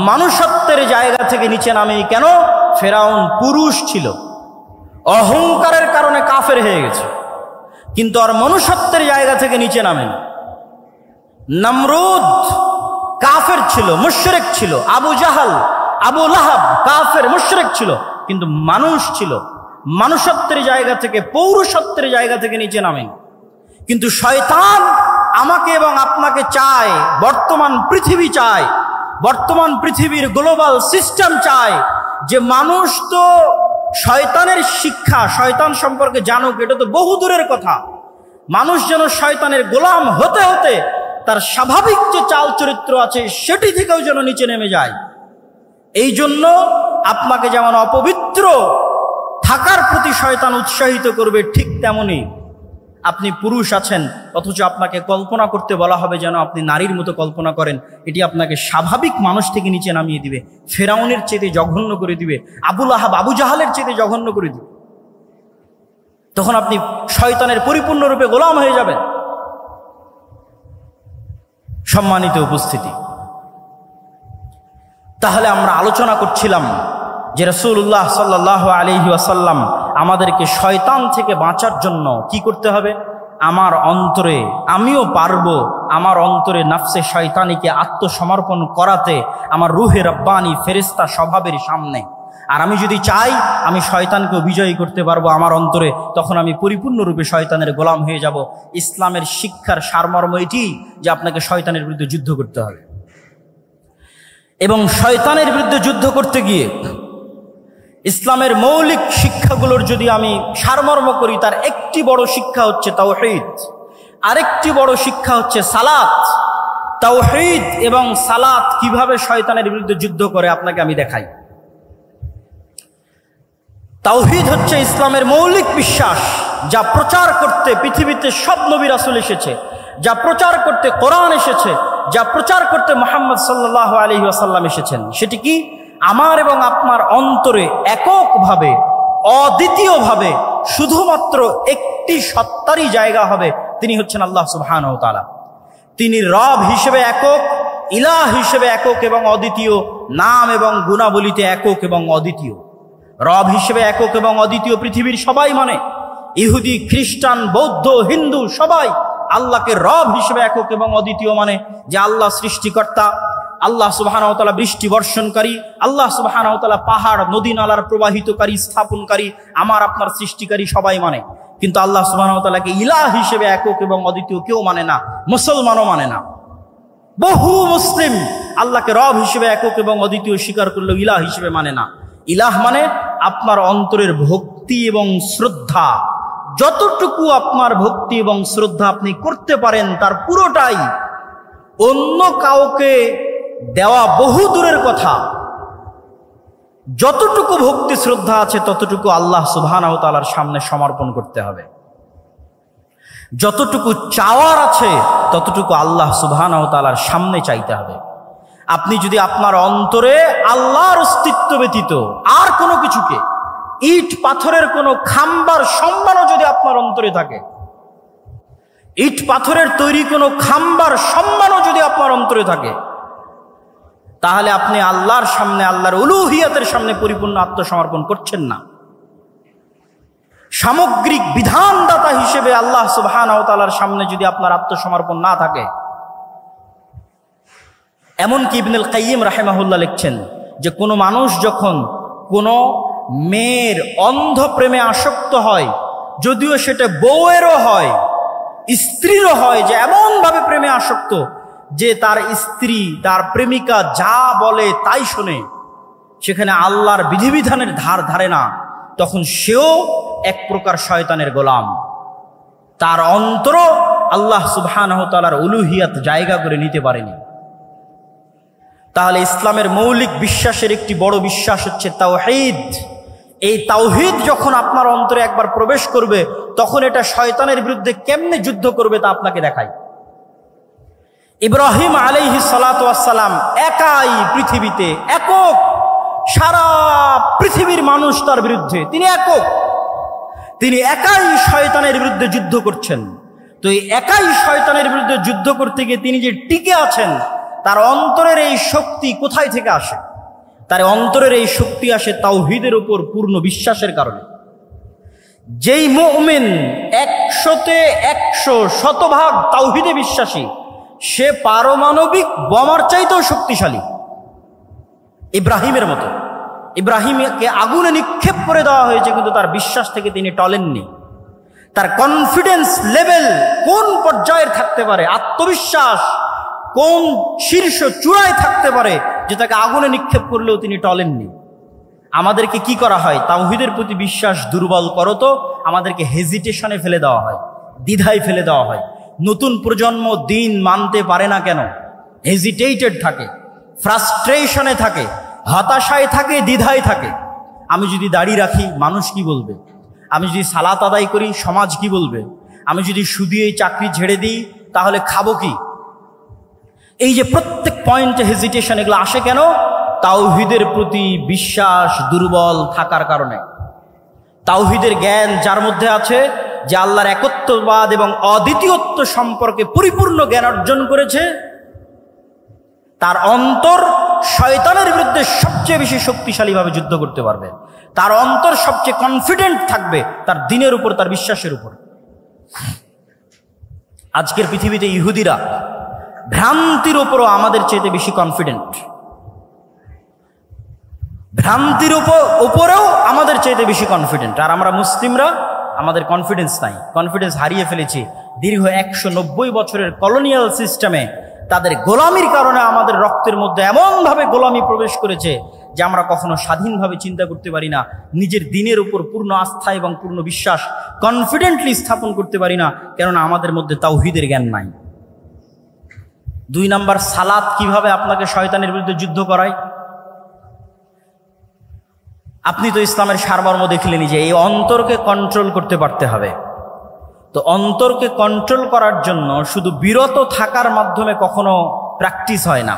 মানুষত্বের জায়গা থেকে নিচে নামে কেন? ফেরাউন পুরুষ ছিল, অহংকারের কারণে কাফের হয়ে গেছে, কিন্তু আর মনুষ্যত্বের জায়গা থেকে নিচে নামেন। নমরুদ কাফের ছিল, মুশরিক ছিল। আবু জাহাল, আবু লাহাব কাফের মুশরিক ছিল, কিন্তু মানুষ ছিল। মানুষত্বের জায়গা থেকে, পৌরুষত্বের জায়গা থেকে নিচে নামেন। কিন্তু শয়তান আমাকে এবং আপনাকে চায়, বর্তমান পৃথিবী চায়, বর্তমান পৃথিবীর গ্লোবাল সিস্টেম চায় যে মানুষ তো শয়তানের শিক্ষা, শয়তান সম্পর্কে জানুক, এটা তো বহু দূরের কথা। মানুষ যেন শয়তানের গোলাম হতে হতে তার স্বাভাবিক যে চাল চরিত্র আছে সেটি থেকেও যেন নিচে নেমে যায়। এই জন্য আপনাকে যেমন অপবিত্র থাকার প্রতি শয়তান উৎসাহিত করবে, ঠিক তেমনি আপনি পুরুষ আছেন অথচ আপনাকে কল্পনা করতে বলা হবে যেন আপনি নারীর মতো কল্পনা করেন। এটি আপনাকে স্বাভাবিক মানুষ থেকে নিচে নামিয়ে দিবে, ফেরাউনের চেয়ে জঘন্য করে দিবে, আবু লাহাব আবু জাহালের চেয়ে জঘন্য করে দিবে। তখন আপনি শয়তানের পরিপূর্ণরূপে গোলাম হয়ে যাবেন। সম্মানিত উপস্থিতি, তাহলে আমরা আলোচনা করছিলাম যে রাসূলুল্লাহ সাল্লাল্লাহু আলাইহি ওয়াসাল্লাম আমাদেরকে শয়তান থেকে বাঁচার জন্য কি করতে হবে? আমার অন্তরে, আমিও পারবো আমার অন্তরে নাফসে শয়তানিকে আত্মসমর্পণ করাতে, আমার রূহে রব্বানি ফেরেশতা স্বভাবের সামনে। আর আমি যদি চাই আমি শয়তানকেও বিজয়ী করতে পারবো আমার অন্তরে, তখন আমি পরিপূর্ণরূপে শয়তানের গোলাম হয়ে যাব। ইসলামের শিক্ষার সারমর্ম এটি যে আপনাকে শয়তানের বিরুদ্ধে যুদ্ধ করতে হবে। এবং শয়তানের বিরুদ্ধে যুদ্ধ করতে গিয়ে ইসলামের মৌলিক শিক্ষাগুলোর যদি আমি সারমর্ম করি, তার একটি বড় শিক্ষা হচ্ছে তাওহীদ, আরেকটি বড় শিক্ষা হচ্ছে সালাত। তাওহীদ এবং সালাত কিভাবে শয়তানের বিরুদ্ধে যুদ্ধ করে আপনাকে আমি দেখাই। তাওহীদ হচ্ছে ইসলামের মৌলিক বিশ্বাস, যা প্রচার করতে পৃথিবীতে সব নবী রাসূল এসেছে, যা প্রচার করতে কোরআন এসেছে, যা প্রচার করতে মুহাম্মদ সাল্লাল্লাহু আলাইহি ওয়াসাল্লাম এসেছেন। সেটি কি? আমার এবং আপনার অন্তরে এককভাবে, অদ্বিতীয়ভাবে শুধুমাত্র একটি সত্তারই জায়গা হবে, তিনি হচ্ছেন আল্লাহ সুবহানাহু ওয়া তাআলা। তিনি রব হিসেবে একক, ইলাহ হিসেবে একক এবং অদ্বিতীয়, নাম এবং গুণাবলীতে একক এবং অদ্বিতীয়। রব হিসেবে একক এবং অদ্বিতীয় পৃথিবীর সবাই মানে, ইহুদি, খ্রিস্টান, বৌদ্ধ, হিন্দু সবাই আল্লাহকে রব হিসেবে একক এবং অদ্বিতীয় মানে যে আল্লাহ সৃষ্টিকর্তা, আল্লাহ সুবহানাহু ওয়া তাআলা বৃষ্টি বর্ষণকারী, আল্লাহ সুবহানাহু ওয়া তাআলা পাহাড় নদী নালার প্রবাহিতকারী, স্থাপনকারী, আমার আপনার সৃষ্টিকারী সবাই মানে। কিন্তু আল্লাহ সুবহানাহু ওয়া তাআলাকে ইলাহ হিসেবে একক এবং অদ্বিতীয় কেউ মানে না, মুসলমানও মানে না। বহু মুসলিম আল্লাহকে রব হিসেবে একক এবং অদ্বিতীয় স্বীকার করলেও ইলাহ হিসেবে মানে না। ইলাহ মানে আপনার অন্তরের ভক্তি এবং শ্রদ্ধা, যতটুকু আপনার ভক্তি এবং শ্রদ্ধা আপনি করতে পারেন তার পুরোটাই, অন্য কাউকে দেওয়া বহু দূরের কথা। যতটুকু ভক্তি শ্রদ্ধা আছে ততটুকু আল্লাহ সুবহানাহু ওয়া তাআলার সামনে সমর্পণ করতে হবে। যতটুকু চাওয়ার আছে ততটুকু আল্লাহ সুবহানাহু ওয়া তাআলার সামনে চাইতে হবে। আপনি যদি আপনার অন্তরে আল্লাহর অস্তিত্ব ব্যতীত আর কোনো কিছুকে, ইট পাথরের কোনো খাম্বার সম্মানও যদি আপনার অন্তরে থাকে, ইট পাথরের তৈরি কোনো খাম্বার সম্মানও যদি আপনার অন্তরে থাকে, তাহলে আপনি আল্লাহর সামনে, আল্লাহর উলুহিয়াতের সামনে পরিপূর্ণ আত্মসমর্পণ করছেন না। সামগ্রিক বিধানদাতা হিসেবে আল্লাহ সুবহানাহু ওয়া তাআলার সামনে যদি আপনার আত্মসমর্পণ না থাকে, এমনকি ইবনুল কাইয়িম রাহিমাহুল্লাহ লিখছেন যে কোনো মানুষ যখন কোনো মেয়ের অন্ধ প্রেমে আসক্ত হয়, যদিও সেটা বউয়েরও হয়, স্ত্রীরও হয়, যে এমনভাবে প্রেমে আসক্ত যে তার স্ত্রী, তার প্রেমিকা যা বলে তাই শোনে, সেখানে আল্লাহর বিধিবিধানের ধার ধারে না, তখন সেও এক প্রকার শয়তানের গোলাম। তার অন্তর আল্লাহ সুবহানাহু ওয়া তাআলার উলুহিয়াত জায়গা করে নিতে পারেনি। তাহলে ইসলামের মৌলিক বিশ্বাসের একটি বড় বিশ্বাস হচ্ছে তাওহীদ। এই তাওহীদ যখন আপনার অন্তরে একবার প্রবেশ করবে, তখন এটা শয়তানের বিরুদ্ধে কেমনে যুদ্ধ করবে তা আপনাকে দেখায়। ইব্রাহিম আলাইহিস সালাতু ওয়াস সালাম একাই পৃথিবীতে, একক, সারা পৃথিবীর মানুষ তার বিরুদ্ধে, তিনি একক, তিনি একাই শয়তানের বিরুদ্ধে যুদ্ধ করছেন। তো এই একাই শয়তানের বিরুদ্ধে যুদ্ধ করতে গিয়ে তিনি যে টিকে আছেন, তার অন্তরের এই শক্তি কোথায় থেকে আসে? তার অন্তরের এই শক্তি আসে তাওহীদের উপর পূর্ণ বিশ্বাসের কারণে। যেই মুমিন 100-তে 100 শতভাগ তাওহীদে বিশ্বাসী, সে পারমাণবিক বোমার চাইতেও শক্তিশালী। ইব্রাহিমের মতো, ইব্রাহিমকে আগুনে নিক্ষেপ করে দেওয়া হয়েছে, কিন্তু তার বিশ্বাস থেকে তিনি টলেননি। তার কনফিডেন্স লেভেল কোন পর্যায়ের থাকতে পারে, আত্মবিশ্বাস কোন শীর্ষ চূড়ায় থাকতে পারে যে তাকে আগুনে নিক্ষেপ করলেও তিনি টলেননি। আমাদেরকে কি করা হয়? তাওহীদের প্রতি বিশ্বাস দুর্বল করো তো আমাদেরকে হেজিটেশনে ফেলে দেওয়া হয়, দ্বিধায় ফেলে দেওয়া হয়। নতুন প্রজন্ম দিন মানতে পারে না কেন? হেজিটেটেড থাকে, ফ্রাস্ট্রেশনে থাকে, হতাশায় থাকে, দ্বিধায় থাকে। আমি যদি দাড়ি রাখি মানুষ কি বলবে? আমি যদি সালাত আদায় করি সমাজ কি বলবে? আমি যদি শুধু এই চাকরি ছেড়ে দিই তাহলে খাবো কি? এই যে প্রত্যেক পয়েন্টে হেজিটেশন, এগুলো আসে কেন? তাওহীদের প্রতি বিশ্বাস দুর্বল থাকার কারণে। তাওহীদের জ্ঞান যার মধ্যে আছে, যে আল্লাহর একত্ববাদ এবং অদ্বিতীয়ত্ব সম্পর্কে পরিপূর্ণ জ্ঞান অর্জন করেছে, তার অন্তর শয়তানের বিরুদ্ধে সবচেয়ে বেশি শক্তিশালীভাবে যুদ্ধ করতে পারবে। তার অন্তর সবচেয়ে কনফিডেন্ট থাকবে তার দ্বীনের উপর, তার বিশ্বাসের উপর। আজকের পৃথিবীতে ইহুদিরা ভ্রান্তির উপরও আমাদের চেয়ে বেশি কনফিডেন্ট, ভ্রান্তির উপরেও আমাদের চেয়ে বেশি কনফিডেন্ট। আর আমরা মুসলিমরা, আমাদের কনফিডেন্স নাই, কনফিডেন্স হারিয়ে ফেলেছি। দীর্ঘ 190 বছরের কলোনিয়াল সিস্টেমে তাদের গোলামির কারণে আমাদের রক্তের মধ্যে এমনভাবে গোলামি প্রবেশ করেছে যে আমরা কখনো স্বাধীনভাবে চিন্তা করতে পারি না, নিজের দ্বীনের উপর পূর্ণ আস্থা এবং পূর্ণ বিশ্বাস কনফিডেন্টলি স্থাপন করতে পারি না, কেননা আমাদের মধ্যে তাওহীদের জ্ঞান নাই। 2 নাম্বার, সালাত কিভাবে আপনাকে শয়তানের বিরুদ্ধে যুদ্ধ করায়? আপনি তো ইসলামের সারমর্ম দেখলেনই যে এই অন্তরকে কন্ট্রোল করতে পারতে হবে। তো অন্তরকে কন্ট্রোল করার জন্য শুধু বিরত থাকার মাধ্যমে কখনো প্র্যাকটিস হয় না।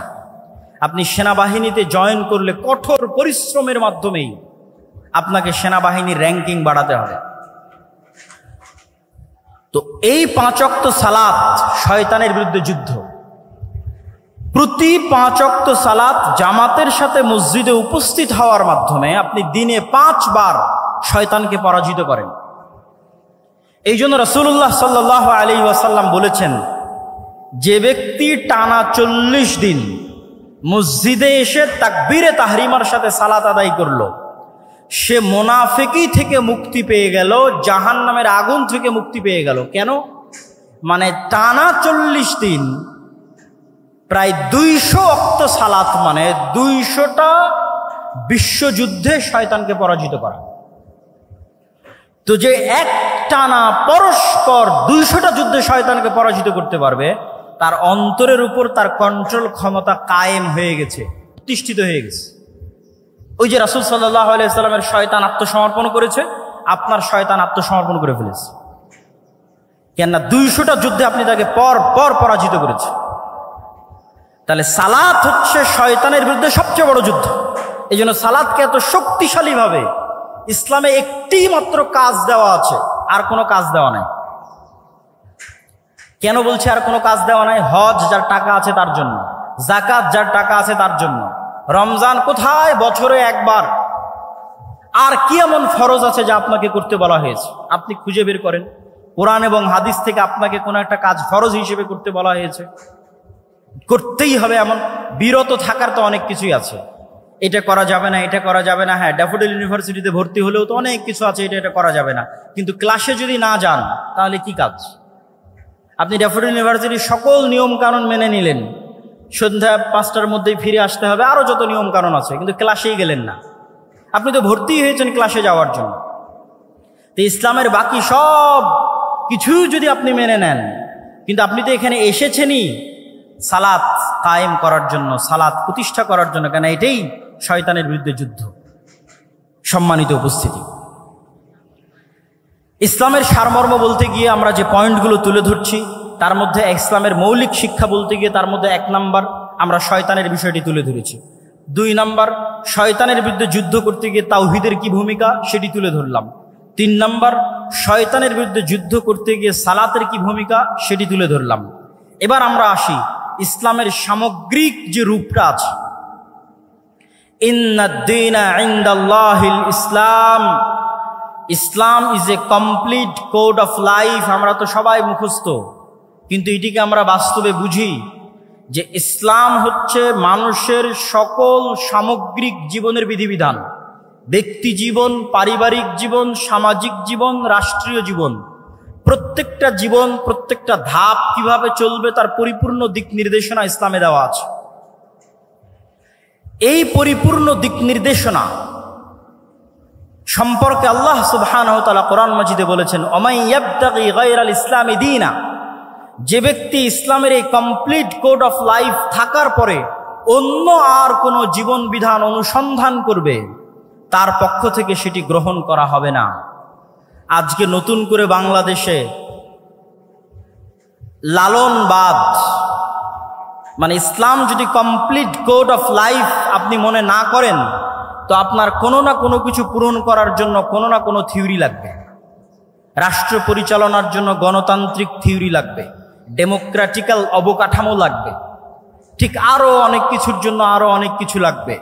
আপনি সেনাবাহিনীতে জয়েন করলে কঠোর পরিশ্রমের মাধ্যমেই আপনাকে সেনাবাহিনীর র্যাঙ্কিং বাড়াতে হবে। তো এই 5 ওয়াক্ত সালাত শয়তানের বিরুদ্ধে যুদ্ধ। প্রতি 5 ওয়াক্ত সালাত জামাতের সাথে মসজিদে উপস্থিত হওয়ার মাধ্যমে আপনি দিনে 5 বার শয়তানকে পরাজিত করেন। এই জন্য রাসূলুল্লাহ সাল্লাল্লাহু আলাইহি ওয়াসাল্লাম বলেছেন, যে ব্যক্তি টানা 40 দিন মসজিদে এসে তাকবীরে তাহরিমার সাথে সালাত আদায় করলো, সে মুনাফিকি থেকে মুক্তি পেয়ে গেল, জাহান্নামের আগুন থেকে মুক্তি পেয়ে গেল। কেন? মানে টানা 40 দিন প্রায় 200 ওয়াক্ত সালাত, মানে 200টা বিশ্বযুদ্ধে শয়তানকে পরাজিত করা। তো যে এক টানা পরস্পর 200টা যুদ্ধে শয়তানকে পরাজিত করতে পারবে, তার অন্তরের উপর তার কন্ট্রোল ক্ষমতা কায়েম হয়ে গেছে, প্রতিষ্ঠিত হয়ে গেছে। ওই যে রাসূল সাল্লাল্লাহু আলাইহি ওয়াসাল্লামের শয়তান আত্মসমর্পণ করেছে, আপনার শয়তান আত্মসমর্পণ করে ফেলেছে। কেননা 200টা যুদ্ধে আপনি তাকে পর পর পরাজিত করেছে। তাহলে সালাত হচ্ছে শয়তানের বিরুদ্ধে সবচেয়ে বড় যুদ্ধ। এই জন্য সালাতকে এত শক্তিশালীভাবে ইসলামে একটি মাত্র কাজ দেওয়া আছে, আর কোনো কাজ দেওয়া নাই। কেন বলছে আর কোনো কাজ দেওয়া নাই? হজ যার টাকা আছে তার জন্য, যাকাত যার টাকা আছে তার জন্য, রমজান কোথায়? বছরে একবার। আর কি এমন ফরজ আছে যা আপনাকে করতে বলা হয়েছে? আপনি খুঁজে বের করেন কোরআন এবং হাদিস থেকে আপনাকে কোনো একটা কাজ ফরজ হিসেবে করতে বলা হয়েছে, করতেই হবে এমন বিরত থাকার তো অনেক কিছুই আছে। এটা করা যাবে না, এটা করা যাবে না। হ্যাঁ, ড্যাফোডিল ইউনিভার্সিটিতে ভর্তি হলেও তো অনেক কিছু আছে, এটা করা যাবে না। কিন্তু ক্লাসে যদি না যান তাহলে কি কাজ? আপনি ড্যাফোডিল ইউনিভার্সিটির সকল নিয়ম কানুন মেনে নিলেন, সন্ধ্যা 5টার মধ্যেই ফিরে আসতে হবে, আরো যত নিয়ম কানুন আছে, কিন্তু ক্লাসেই গেলেন না। আপনি তো ভর্তি হয়েছেন ক্লাসে যাওয়ার জন্য। তো ইসলামের বাকি সব কিছু যদি আপনি মেনে নেন, কিন্তু আপনি তো এখানে এসেছেনই সালাত কায়েম করার জন্য, সালাত প্রতিষ্ঠা করার জন্য, কেন এটাই শয়তানের বিরুদ্ধে যুদ্ধ। সম্মানিত উপস্থিতি, ইসলামের সারমর্ম বলতে গিয়ে আমরা যে পয়েন্টগুলো তুলে ধরছি, তার মধ্যে ইসলামের মৌলিক শিক্ষা বলতে গিয়ে তার মধ্যে 1 নাম্বার আমরা শয়তানের বিষয়টি তুলে ধরেছি। 2 নাম্বার শয়তানের বিরুদ্ধে যুদ্ধ করতে গিয়ে তাওহীদের কি ভূমিকা সেটি তুলে ধরলাম। 3 নাম্বার শয়তানের বিরুদ্ধে যুদ্ধ করতে গিয়ে সালাতের কি ভূমিকা সেটি তুলে ধরলাম। এবার আমরা আসি ইসলামের সামগ্রিক যে রূপটা আছে। ইন্নাদ-দীনা ইনদাল্লাহিল ইসলাম, Islam is a complete code of life. আমরা তো সবাই মুখস্থ, কিন্তু এটিকে আমরা বাস্তবে বুঝি যে ইসলাম হচ্ছে মানুষের সকল সামগ্রিক জীবনের বিধিবিধান। ব্যক্তি জীবন, পারিবারিক জীবন, সামাজিক জীবন, রাষ্ট্রীয় জীবন, প্রত্যেকটা জীবন, প্রত্যেকটা ধাপ কিভাবে চলবে তার পরিপূর্ণ দিক নির্দেশনা ইসলামে দেওয়া আছে। এই পরিপূর্ণ দিক নির্দেশনা সম্পর্কে আল্লাহ সুবহানাহু ওয়া তাআলা কোরআন মাজিদে বলেছেন, ওমাই ইয়াবতাগি গায়রাল ইসলামি দীনা, যে ব্যক্তি ইসলামের এই কমপ্লিট কোড অফ লাইফ থাকার পরে অন্য আর কোনো জীবন বিধান অনুসন্ধান করবে, তার পক্ষ থেকে সেটি গ্রহণ করা হবে না। আজকে নতুন করে বাংলাদেশে লালনবাদ, মানে ইসলাম যদি কমপ্লিট কোড অফ লাইফ আপনি মনে না করেন, তো আপনার কোনো না কোনো কিছু পূরণ করার জন্য কোনো না কোনো থিওরি লাগবে। রাষ্ট্র পরিচালনার জন্য গণতান্ত্রিক থিওরি লাগবে, ডেমোক্রেটিক্যাল অবকাঠামো লাগবে, ঠিক আরো অনেক কিছুর জন্য আরো অনেক কিছু লাগবে,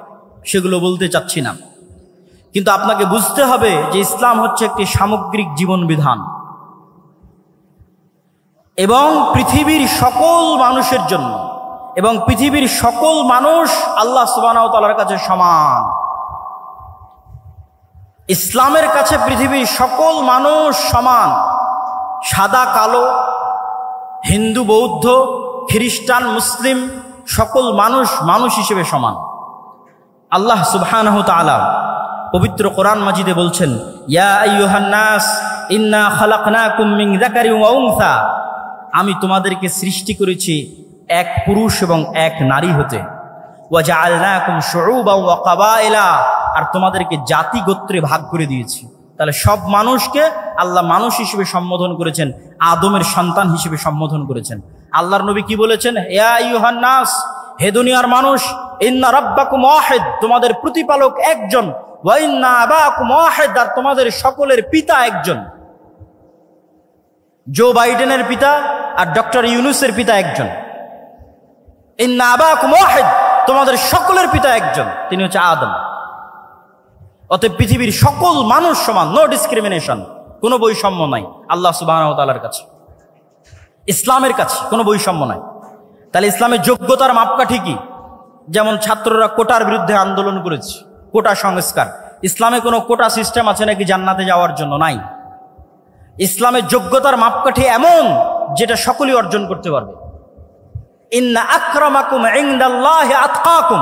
সেগুলো বলতে চাচ্ছি না। কিন্তু আপনাকে বুঝতে হবে যে ইসলাম হচ্ছে একটি সামগ্রিক জীবন বিধান এবং পৃথিবীর সকল মানুষের জন্য, এবং পৃথিবীর সকল মানুষ আল্লাহ সুবহানাহু ওয়া তাআলার কাছে সমান। ইসলামের কাছে পৃথিবীর সকল মানুষ সমান, সাদা কালো, হিন্দু বৌদ্ধ খ্রিস্টান মুসলিম সকল মানুষ মানুষ হিসেবে সমান। আল্লাহ সুবহানাহু ওয়া তাআলা পবিত্র কোরআন মাজিদে বলছেন, ইয়া আইয়ুহান নাস ইন্না খালাকনাকুম মিন যাকারিন ওয়া উনসা, আমি তোমাদেরকে সৃষ্টি করেছি এক পুরুষ এবং এক নারী হতে। ওয়া জাআলনাকুম শুউবান ওয়া কাবাইলা, আর তোমাদেরকে জাতি গোত্রে ভাগ করে দিয়েছি। তাহলে সব মানুষকে আল্লাহ মানুষ হিসেবে সম্বোধন করেছেন, আদমের সন্তান হিসেবে সম্বোধন করেছেন। আল্লাহর নবী কি বলেছেন? ইয়া আইয়ুহান নাস, হে দুনিয়ার মানুষ, ইন্না রাব্বাকুম ওয়াহিদ, তোমাদের প্রতিপালক একজন, ওয়া ইন্না আবাকুম ওয়াহিদ, আর তোমাদের সকলের পিতা একজন। জো বাইডেনের পিতা আর ডক্টর ইউনূসের পিতা একজন। ইন্না আবাকুম ওয়াহিদ, তোমাদের সকলের পিতা একজন, তিনি হচ্ছে আদম। অতএব পৃথিবীর সকল মানুষ সমান, নো ডিসক্রিমিনেশন, কোনো বৈষম্য নাই আল্লাহ সুবহানাহু ওয়া তাআলার কাছে। ইসলামের কাছে কোনো বৈষম্য নাই। তাহলে ইসলামের যোগ্যতার মাপকাঠি কি? যেমন ছাত্ররা কোটার বিরুদ্ধে আন্দোলন করেছে, কোটা সংস্কার। ইসলামে কোনো কোটা সিস্টেম আছে নাকি জান্নাতে যাওয়ার জন্য? নাই। ইসলামের যোগ্যতার মাপকাঠি এমন যেটা সকলেই অর্জন করতে পারবে। ইন্না আকরামাকুম ইনদাল্লাহি আতকাকুম,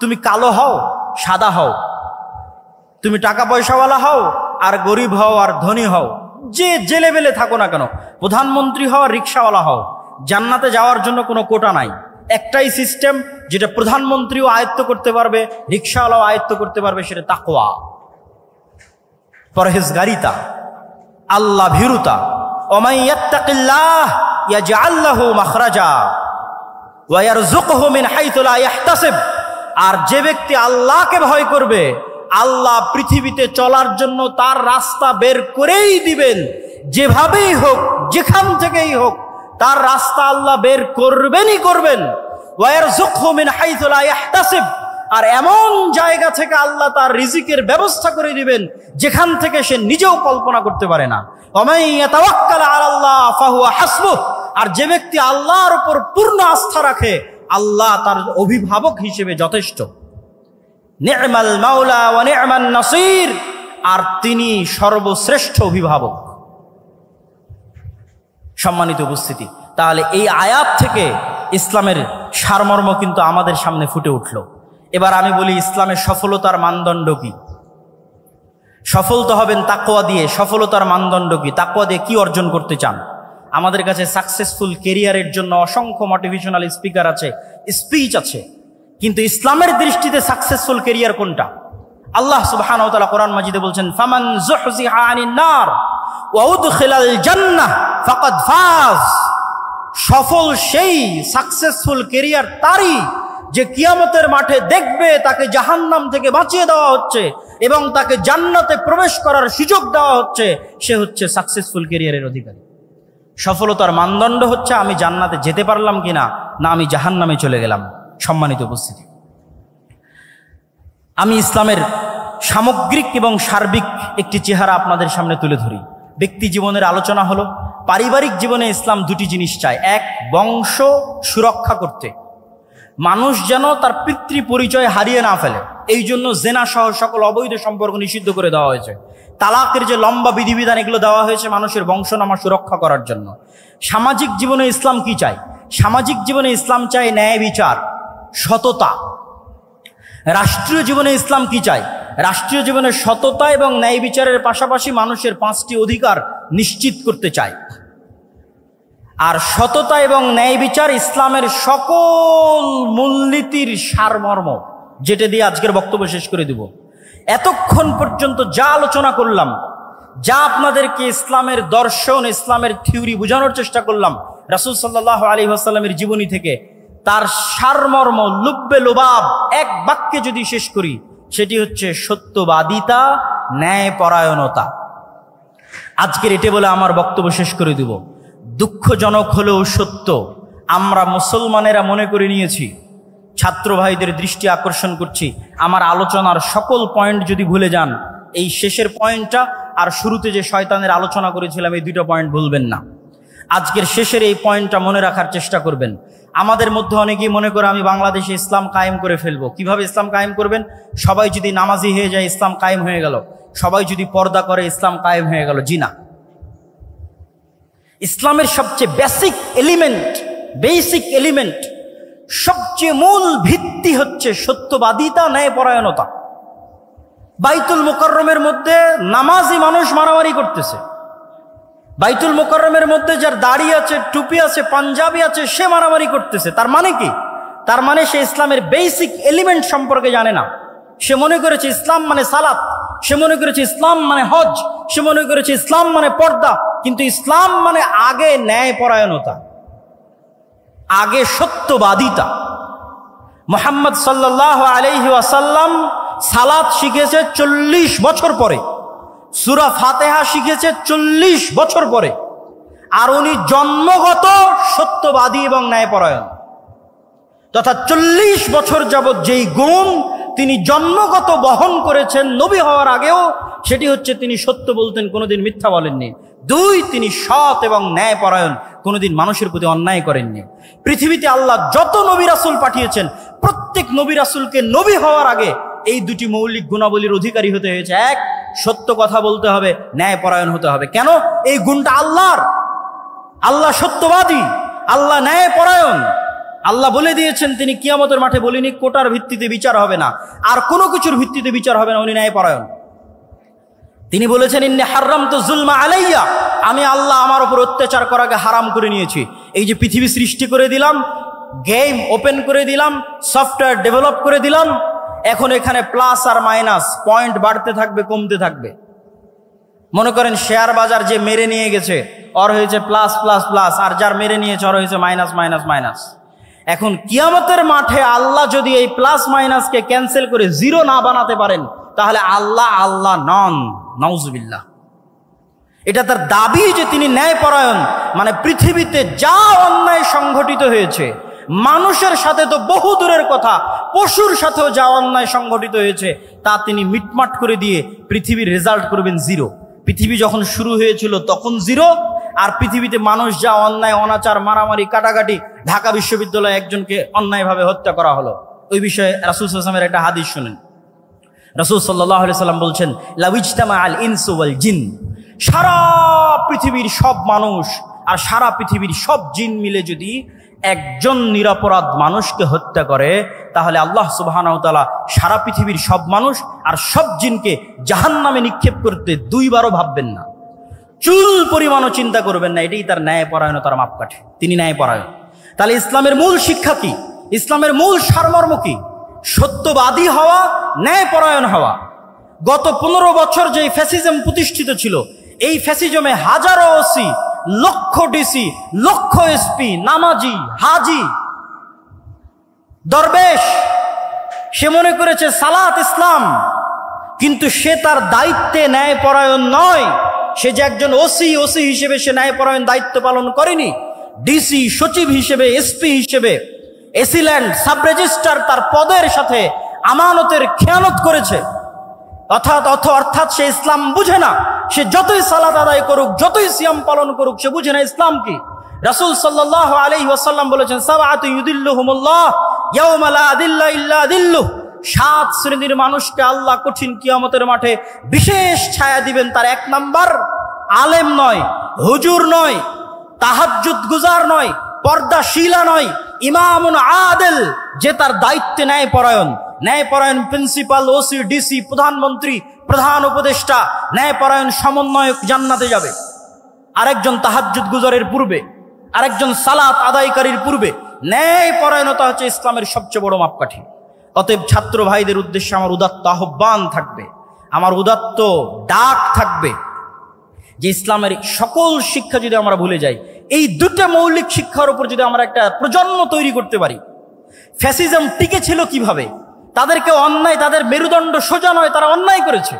তুমি কালো হও, সাদা হও, তুমি টাকা পয়সাওয়ালা হও আর গরিব হও আর ধনী হও, যে লেভেলে থাকো না কেন, প্রধানমন্ত্রী হও আর রিক্সাওয়ালা হও, জান্নাতে যাওয়ার জন্য কোনো কোটা নাই। একটাই সিস্টেম যেটা প্রধানমন্ত্রীও আয়ত্ত করতে পারবে, রিক্সাওয়ালাও আয়ত্ত করতে পারবে, সেটা তাকওয়া, পরহেজগারিতা, আল্লাহ ভীরুতা। ওমাই ইয়াত্তাকিল্লাহ ইয়াজআল লাহু মাখরাজা ওয়া ইয়ারযুকহু মিন হাইথু লা ইয়াহতাসিব, আর যে ব্যক্তি আল্লাহকে ভয় করবে, আল্লাহ পৃথিবীতে চলার জন্য তার রাস্তা বের করেই দিবেন। যেভাবেই হোক, যেখান থেকেই হোক, তার রাস্তা আল্লাহ বের করবেনই করবেন। ওয়া ইয়ারযুকহু মিন হাইথু লা ইয়াহতাসিব, আর এমন জায়গা থেকে আল্লাহ তার রিজিকের ব্যবস্থা করে দিবেন যেখান থেকে সে নিজেও কল্পনা করতে পারে না। ওয়ামান ইয়াতাওয়াক্কাল আলাল্লাহ ফাহুয়া হাসবুহ, আর যে ব্যক্তি আল্লাহর উপর পূর্ণ আস্থা রাখে আল্লাহ তার অভিভাবক হিসেবে যথেষ্ট। নি'মাল মাওলা ওয়া নি'মান নাসির, আর তিনি সর্বশ্রেষ্ঠ অভিভাবক। সম্মানিত উপস্থিতি, তাহলে এই আয়াত থেকে ইসলামের সারমর্ম কিন্তু আমাদের সামনে ফুটে উঠল। এবার আমি বলি ইসলামের সফলতার মানদণ্ড কি? সফল তো হবেন তাকওয়া দিয়ে। সফলতার মানদণ্ড কি? তাকওয়া দিয়ে কি অর্জন করতে চান? আমাদের কাছে সাকসেসফুল কেরিয়ারের জন্য অসংখ্য মোটিভেশনাল স্পিকার আছে, স্পিচ আছে, কিন্তু ইসলামের দৃষ্টিতে সাকসেসফুল কেরিয়ার কোনটা? আল্লাহ সুবহানাহু ওয়া তাআলা কোরআন মাজিদে বলছেন, ফামান যুহজিহা আনিন নার ওয়া উদখিলাল জান্নাহ ফাকাদ ফাজ। সফল সেই, সাকসেসফুল কেরিয়ার তারই যে কিয়ামতের মাঠে দেখবে তাকে জাহান্নাম থেকে বাঁচিয়ে দেওয়া হচ্ছে এবং তাকে জান্নাতে প্রবেশ করার সুযোগ দেওয়া হচ্ছে। সে হচ্ছে সাকসেসফুল কেরিয়ারের অধিকারী। সফলতার মানদণ্ড হচ্ছে আমি জান্নাতে যেতে পারলাম কিনা, না আমি জাহান্নামে চলে গেলাম। সম্মানিত উপস্থিতি, আমি ইসলামের সামগ্রিক এবং সার্বিক একটি চেহারা আপনাদের সামনে তুলে ধরি। ব্যক্তি জীবনের আলোচনা হলো, পারিবারিক জীবনে ইসলাম দুটি জিনিস চায়। এক, বংশ সুরক্ষা করতে, মানুষ যেন তার পিতৃ পরিচয় হারিয়ে না ফেলে। এই জন্য জেনা সহ সকল অবৈধ সম্পর্ক নিষিদ্ধ করে দেওয়া হয়েছে। তালাকের যে লম্বা বিধিবিধান এগুলো দেওয়া হয়েছে মানুষের বংশনামা সুরক্ষা করার জন্য। সামাজিক জীবনে ইসলাম কি চায়? সামাজিক জীবনে ইসলাম চায় ন্যায় বিচার, সততা। রাষ্ট্রীয় জীবনে ইসলাম কি চায়? রাষ্ট্রীয় জীবনে সততা এবং ন্যায় বিচারের পাশাপাশি মানুষের 5টি অধিকার নিশ্চিত করতে চায়। আর সততা এবং ন্যায় বিচার ইসলামের সকল মূলনীতির সারমর্ম, যেটা দিয়ে আজকের বক্তব্য শেষ করে দিব। এতক্ষণ পর্যন্ত যা আলোচনা করলাম, যা আপনাদেরকে ইসলামের দর্শন, ইসলামের থিওরি বোঝানোর চেষ্টা করলাম রাসূল সাল্লাল্লাহু আলাইহি ওয়াসাল্লামের জীবনী থেকে, তার সারমর্ম লুব্বে লুবাব এক বাক্যে যদি শেষ করি, সেটি হচ্ছে সত্যবাদিতা, ন্যায়পরায়ণতা। আজকের এটা বলে আমার বক্তব্য শেষ করে দিব। দুঃখজনক হলেও সত্য, আমরা মুসলমানেরা মনে করে নিয়েছি, ছাত্র ভাইদের দৃষ্টি আকর্ষণ করছি, আমার আলোচনার সকল পয়েন্ট যদি ভুলে যান, এই শেষের পয়েন্টটা আর শুরুতে যে শয়তানের আলোচনা করেছিলাম এই 2টা পয়েন্ট ভুলবেন না। আজকের শেষের এই পয়েন্টটা মনে রাখার চেষ্টা করবেন। আমাদের মধ্যে অনেকেই মনে করে আমি বাংলাদেশে ইসলাম কায়েম করে ফেলবো। কিভাবে ইসলাম কায়েম করবেন? সবাই যদি নামাজি হয়ে যায় ইসলাম কায়েম হয়ে গেল, সবাই যদি পর্দা করে ইসলাম কায়েম হয়ে গেল। জি না, ইসলামের সবচেয়ে বেসিক এলিমেন্ট, সবচেয়ে মূল ভিত্তি হচ্ছে সত্যবাদিতা, ন্যায়পরায়ণতা। বাইতুল মুকাররমের মধ্যে নামাজি মানুষ মারামারি করতেছে, বাইতুল মুকাররমের মধ্যে যার দাড়ি আছে, টুপি আছে, পাঞ্জাবি আছে, সে মারামারি করতেছে। তার মানে কি? তার মানে সে ইসলামের বেসিক এলিমেন্ট সম্পর্কে জানে না। সে মনে করেছে ইসলাম মানে সালাত, সে মনে করেছে ইসলাম মানে হজ, সে মনে করেছে ইসলাম মানে পর্দা। কিন্তু ইসলাম মানে আগে ন্যায়পরায়ণতা, আগে সত্যবাদিতা। মুহাম্মদ সাল্লাল্লাহু আলাইহি ওয়াসাল্লাম সালাত শিখেছে 40 বছর পরে, সূরা ফাতিহা শিখেছে 40 বছর পরে, আর উনি জন্মগত সত্যবাদী এবং ন্যায়পরায়ণ। তথা 40 বছর যাবৎ যেই গুণ তিনি জন্মগত বহন করেছেন নবী হওয়ার আগেও, সেটি হচ্ছে তিনি সত্য বলতেন, কোনোদিন মিথ্যা বলেননি। 2, তিনি সৎ এবং ন্যায়পরায়ণ, কোনোদিন মানুষের প্রতি অন্যায় করেননি। পৃথিবীতে আল্লাহ যত নবী রাসূল পাঠিয়েছেন, প্রত্যেক নবী রাসূলকে নবী হওয়ার আগে এই 2টি মৌলিক গুণাবলীর অধিকারী হতে হয়েছে। 1, সত্য কথা বলতে হবে, ন্যায়পরায়ণ হতে হবে। কেন? এই গুণটা আল্লাহর। আল্লাহ সত্যবাদী, আল্লাহ ন্যায়পরায়ণ। আল্লাহ বলে দিয়েছেন, তিনি কিয়ামতের মাঠে বলিনি কোটার ভিত্তিতে বিচার হবে না, আর কোনো কিছুর ভিত্তিতে বিচার হবে না, উনি ন্যায়পরায়ণ। তিনি বলেছেন, ইন্নী হাররামতু যুলমা আলাইয়া, আমি আল্লাহ আমার উপর অত্যাচার করাকে হারাম করে নিয়েছি। এই যে পৃথিবী সৃষ্টি করে দিলাম, গেম ওপেন করে দিলাম, সফটওয়্যার ডেভেলপ করে দিলাম, এখন এখানে প্লাস আর মাইনাস পয়েন্ট বাড়তে থাকবে, কমতে থাকবে। মনে করেন শেয়ার বাজার যে মেরে নিয়ে গেছে ওর হয়েছে প্লাস প্লাস প্লাস, আর যার মেরে নিয়েছে ওর হয়েছে মাইনাস মাইনাস মাইনাস। এখন কিয়ামতের মাঠে আল্লাহ যদি এই প্লাস মাইনাসকে ক্যান্সেল করে 0 না বানাতে পারেন, তাহলে আল্লাহ নন, নাউজুবিল্লাহ। এটা তার দাবি যে তিনি ন্যায়পরায়ণ। মানে পৃথিবীতে যা অন্যায় সংঘটিত হয়েছে, মানুষের সাথে তো বহু দূরের কথা, পশুর সাথেও যা অন্যায় সংঘটিত হয়েছে তা তিনি মিটমাট করে দিয়ে পৃথিবীর রেজাল্ট করবেন জিরো। পৃথিবী যখন শুরু হয়েছিল তখন জিরো, আর পৃথিবীতে মানুষ যা অন্যায় অনাচার মারামারি কাটাকাটি, ঢাকা বিশ্ববিদ্যালয়ে একজনকে অন্যায়ভাবে হত্যা করা হলো, ওই বিষয়ে রাসূল সাল্লাল্লাহু আলাইহি ওয়াসাল্লামের একটা হাদিস শুনেন। রাসূল সাল্লাল্লাহু আলাইহি ওয়াসাল্লাম বলছেন, লাউইজতামা আল ইনসু ওয়াল জিন, সারা পৃথিবীর সব মানুষ আর সারা পৃথিবীর সব জিন মিলে যদি একজন নিরপরাধ মানুষকে হত্যা করে, তাহলে আল্লাহ সুবহানাহু ওয়া তাআলা সারা পৃথিবীর সব মানুষ আর সব জিনকে জাহান্নামে নিক্ষেপ করতে দুইবারও ভাববেন না, চুল পরিমাণও চিন্তা করবেন না। এটাই তার ন্যায়পরায়ণতার মাপকাঠি, তিনি ন্যায়পরায়ণ। তাহলে ইসলামের মূল শিক্ষা কি? ইসলামের মূল সারমর্ম কি? সত্যবাদী হওয়া, ন্যায়পরায়ণ হওয়া। গত 15 বছর যে ফ্যাসিজম প্রতিষ্ঠিত ছিল, এই ফ্যাসিজমে হাজারো ওসি, লক্ষ ডিসি, লক্ষ এসপি, নামাজি, হাজি, দরবেশ, সে মনে করেছে সালাত ইসলাম, কিন্তু সে তার দায়িত্বে ন্যায়পরায়ণ নয়। সে যে একজন ওসি হিসেবে সে ন্যায়পরায়ণ দায়িত্ব পালন করেনি। ডিসি, সচিব হিসেবে, এসপি হিসেবে, এসিল্যান্ড, সাব রেজিস্ট্রার তার পদের সাথে আমানতের খেয়ানত করেছে। অর্থাৎ সে ইসলাম বুঝে না। সে যতই সালাত আদায় করুক, যতই সিয়াম পালন করুক, সে বুঝে না ইসলাম কি। রাসূল সাল্লাল্লাহু আলাইহি ওয়াসাল্লাম বলেছেন, সাবআতু ইউদিল্লুহুমুল্লাহ ইয়াওমা লা দিল্লা ইল্লা দিল্লুহ, 7 শ্রেণীর মানুষকে আল্লাহ কঠিন কিয়ামতের মাঠে বিশেষ ছায়া দিবেন। তার 1 নাম্বার, আলেম নয়, হুজুর নয়, তাহাজ্জুদ গুজার নয়, পর্দাশীলা নয়, ইমামুন আদিল, যে তার দায়িত্বে ন্যায়পরায়ণ। ন্যায়পরায়ণ প্রিন্সিপাল, ওসি, ডিসি, প্রধানমন্ত্রী, প্রধান উপদেষ্টা, ন্যায়পরায়ণ সমন্বয়ক জান্নাতে যাবে। আরেকজন তাহাজ্জুদ গুজারের পূর্বে, আরেকজন সালাত আদায়কারীর পূর্বে। ন্যায়পরায়ণতা হচ্ছে ইসলামের সবচেয়ে বড় মাপকাঠি। অতএব ছাত্র ভাইদের উদ্দেশ্যে আমার উদাত্ত আহ্বান থাকবে, আমার উদাত্ত ডাক থাকবে যে ইসলামের সকল শিক্ষা যদি আমরা ভুলে যাই, এই দুটো মৌলিক শিক্ষার উপর যদি আমরা একটা প্রজন্ম তৈরি করতে পারি। ফ্যাসিজম টিকে ছিল কিভাবে? তাদেরকে অন্যায়, তাদের মেরুদণ্ড সোজা নয়, তারা অন্যায় করেছে।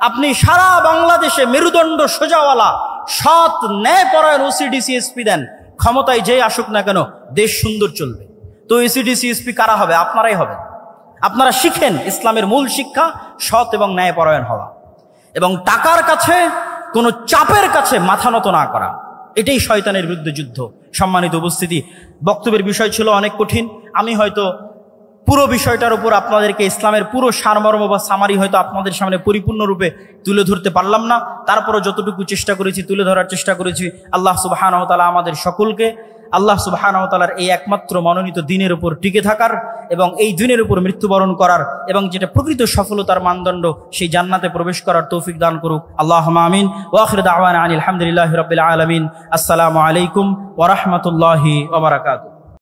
আপনি সারা বাংলাদেশে মেরুদণ্ড সোজাওয়ালা সৎ ন্যায়পরায়ণ ওসিডিসি এসপি দেন, ক্ষমতায় যে আসুক না কেন দেশ সুন্দর চলবে। তো এসিডিসি এসপি কারা হবে? আপনারাই হবে। আপনারা শিখেন ইসলামের মূল শিক্ষা, সৎ এবং ন্যায়পরায়ণ হওয়া, এবং টাকার কাছে, কোনো চাপের কাছে মাথা নত না করা। এটাই শয়তানের বিরুদ্ধে যুদ্ধ। সম্মানিত উপস্থিতি, বক্তব্যের বিষয় ছিল অনেক কঠিন। আমি হয়তো পুরো বিষয়টার উপর আপনাদেরকে ইসলামের পুরো সারমর্ম বা সামারি হয়তো আপনাদের সামনে পরিপূর্ণরূপে তুলে ধরতে পারলাম না। তারপরও যতটুকু চেষ্টা করেছি, তুলে ধরার চেষ্টা করেছি। আল্লাহ সুবহানাহু ওয়া তাআলা আমাদের সকলকে আল্লাহ সুবহানাহু ওয়া তাআলার এই একমাত্র মনোনীত দ্বীনের উপর টিকে থাকার এবং এই দ্বীনের উপর মৃত্যুবরণ করার এবং যেটা প্রকৃত সফলতার মানদণ্ড, সেই জান্নাতে প্রবেশ করার তৌফিক দান করুক। আল্লাহুম্মা আমিন। ওয়া আখিরু দাওয়ানা আনিল হামদুলিল্লাহি রাব্বিল আলামিন। আসসালামু আলাইকুম ওয়া রাহমাতুল্লাহি ওয়া বারাকাতুহু।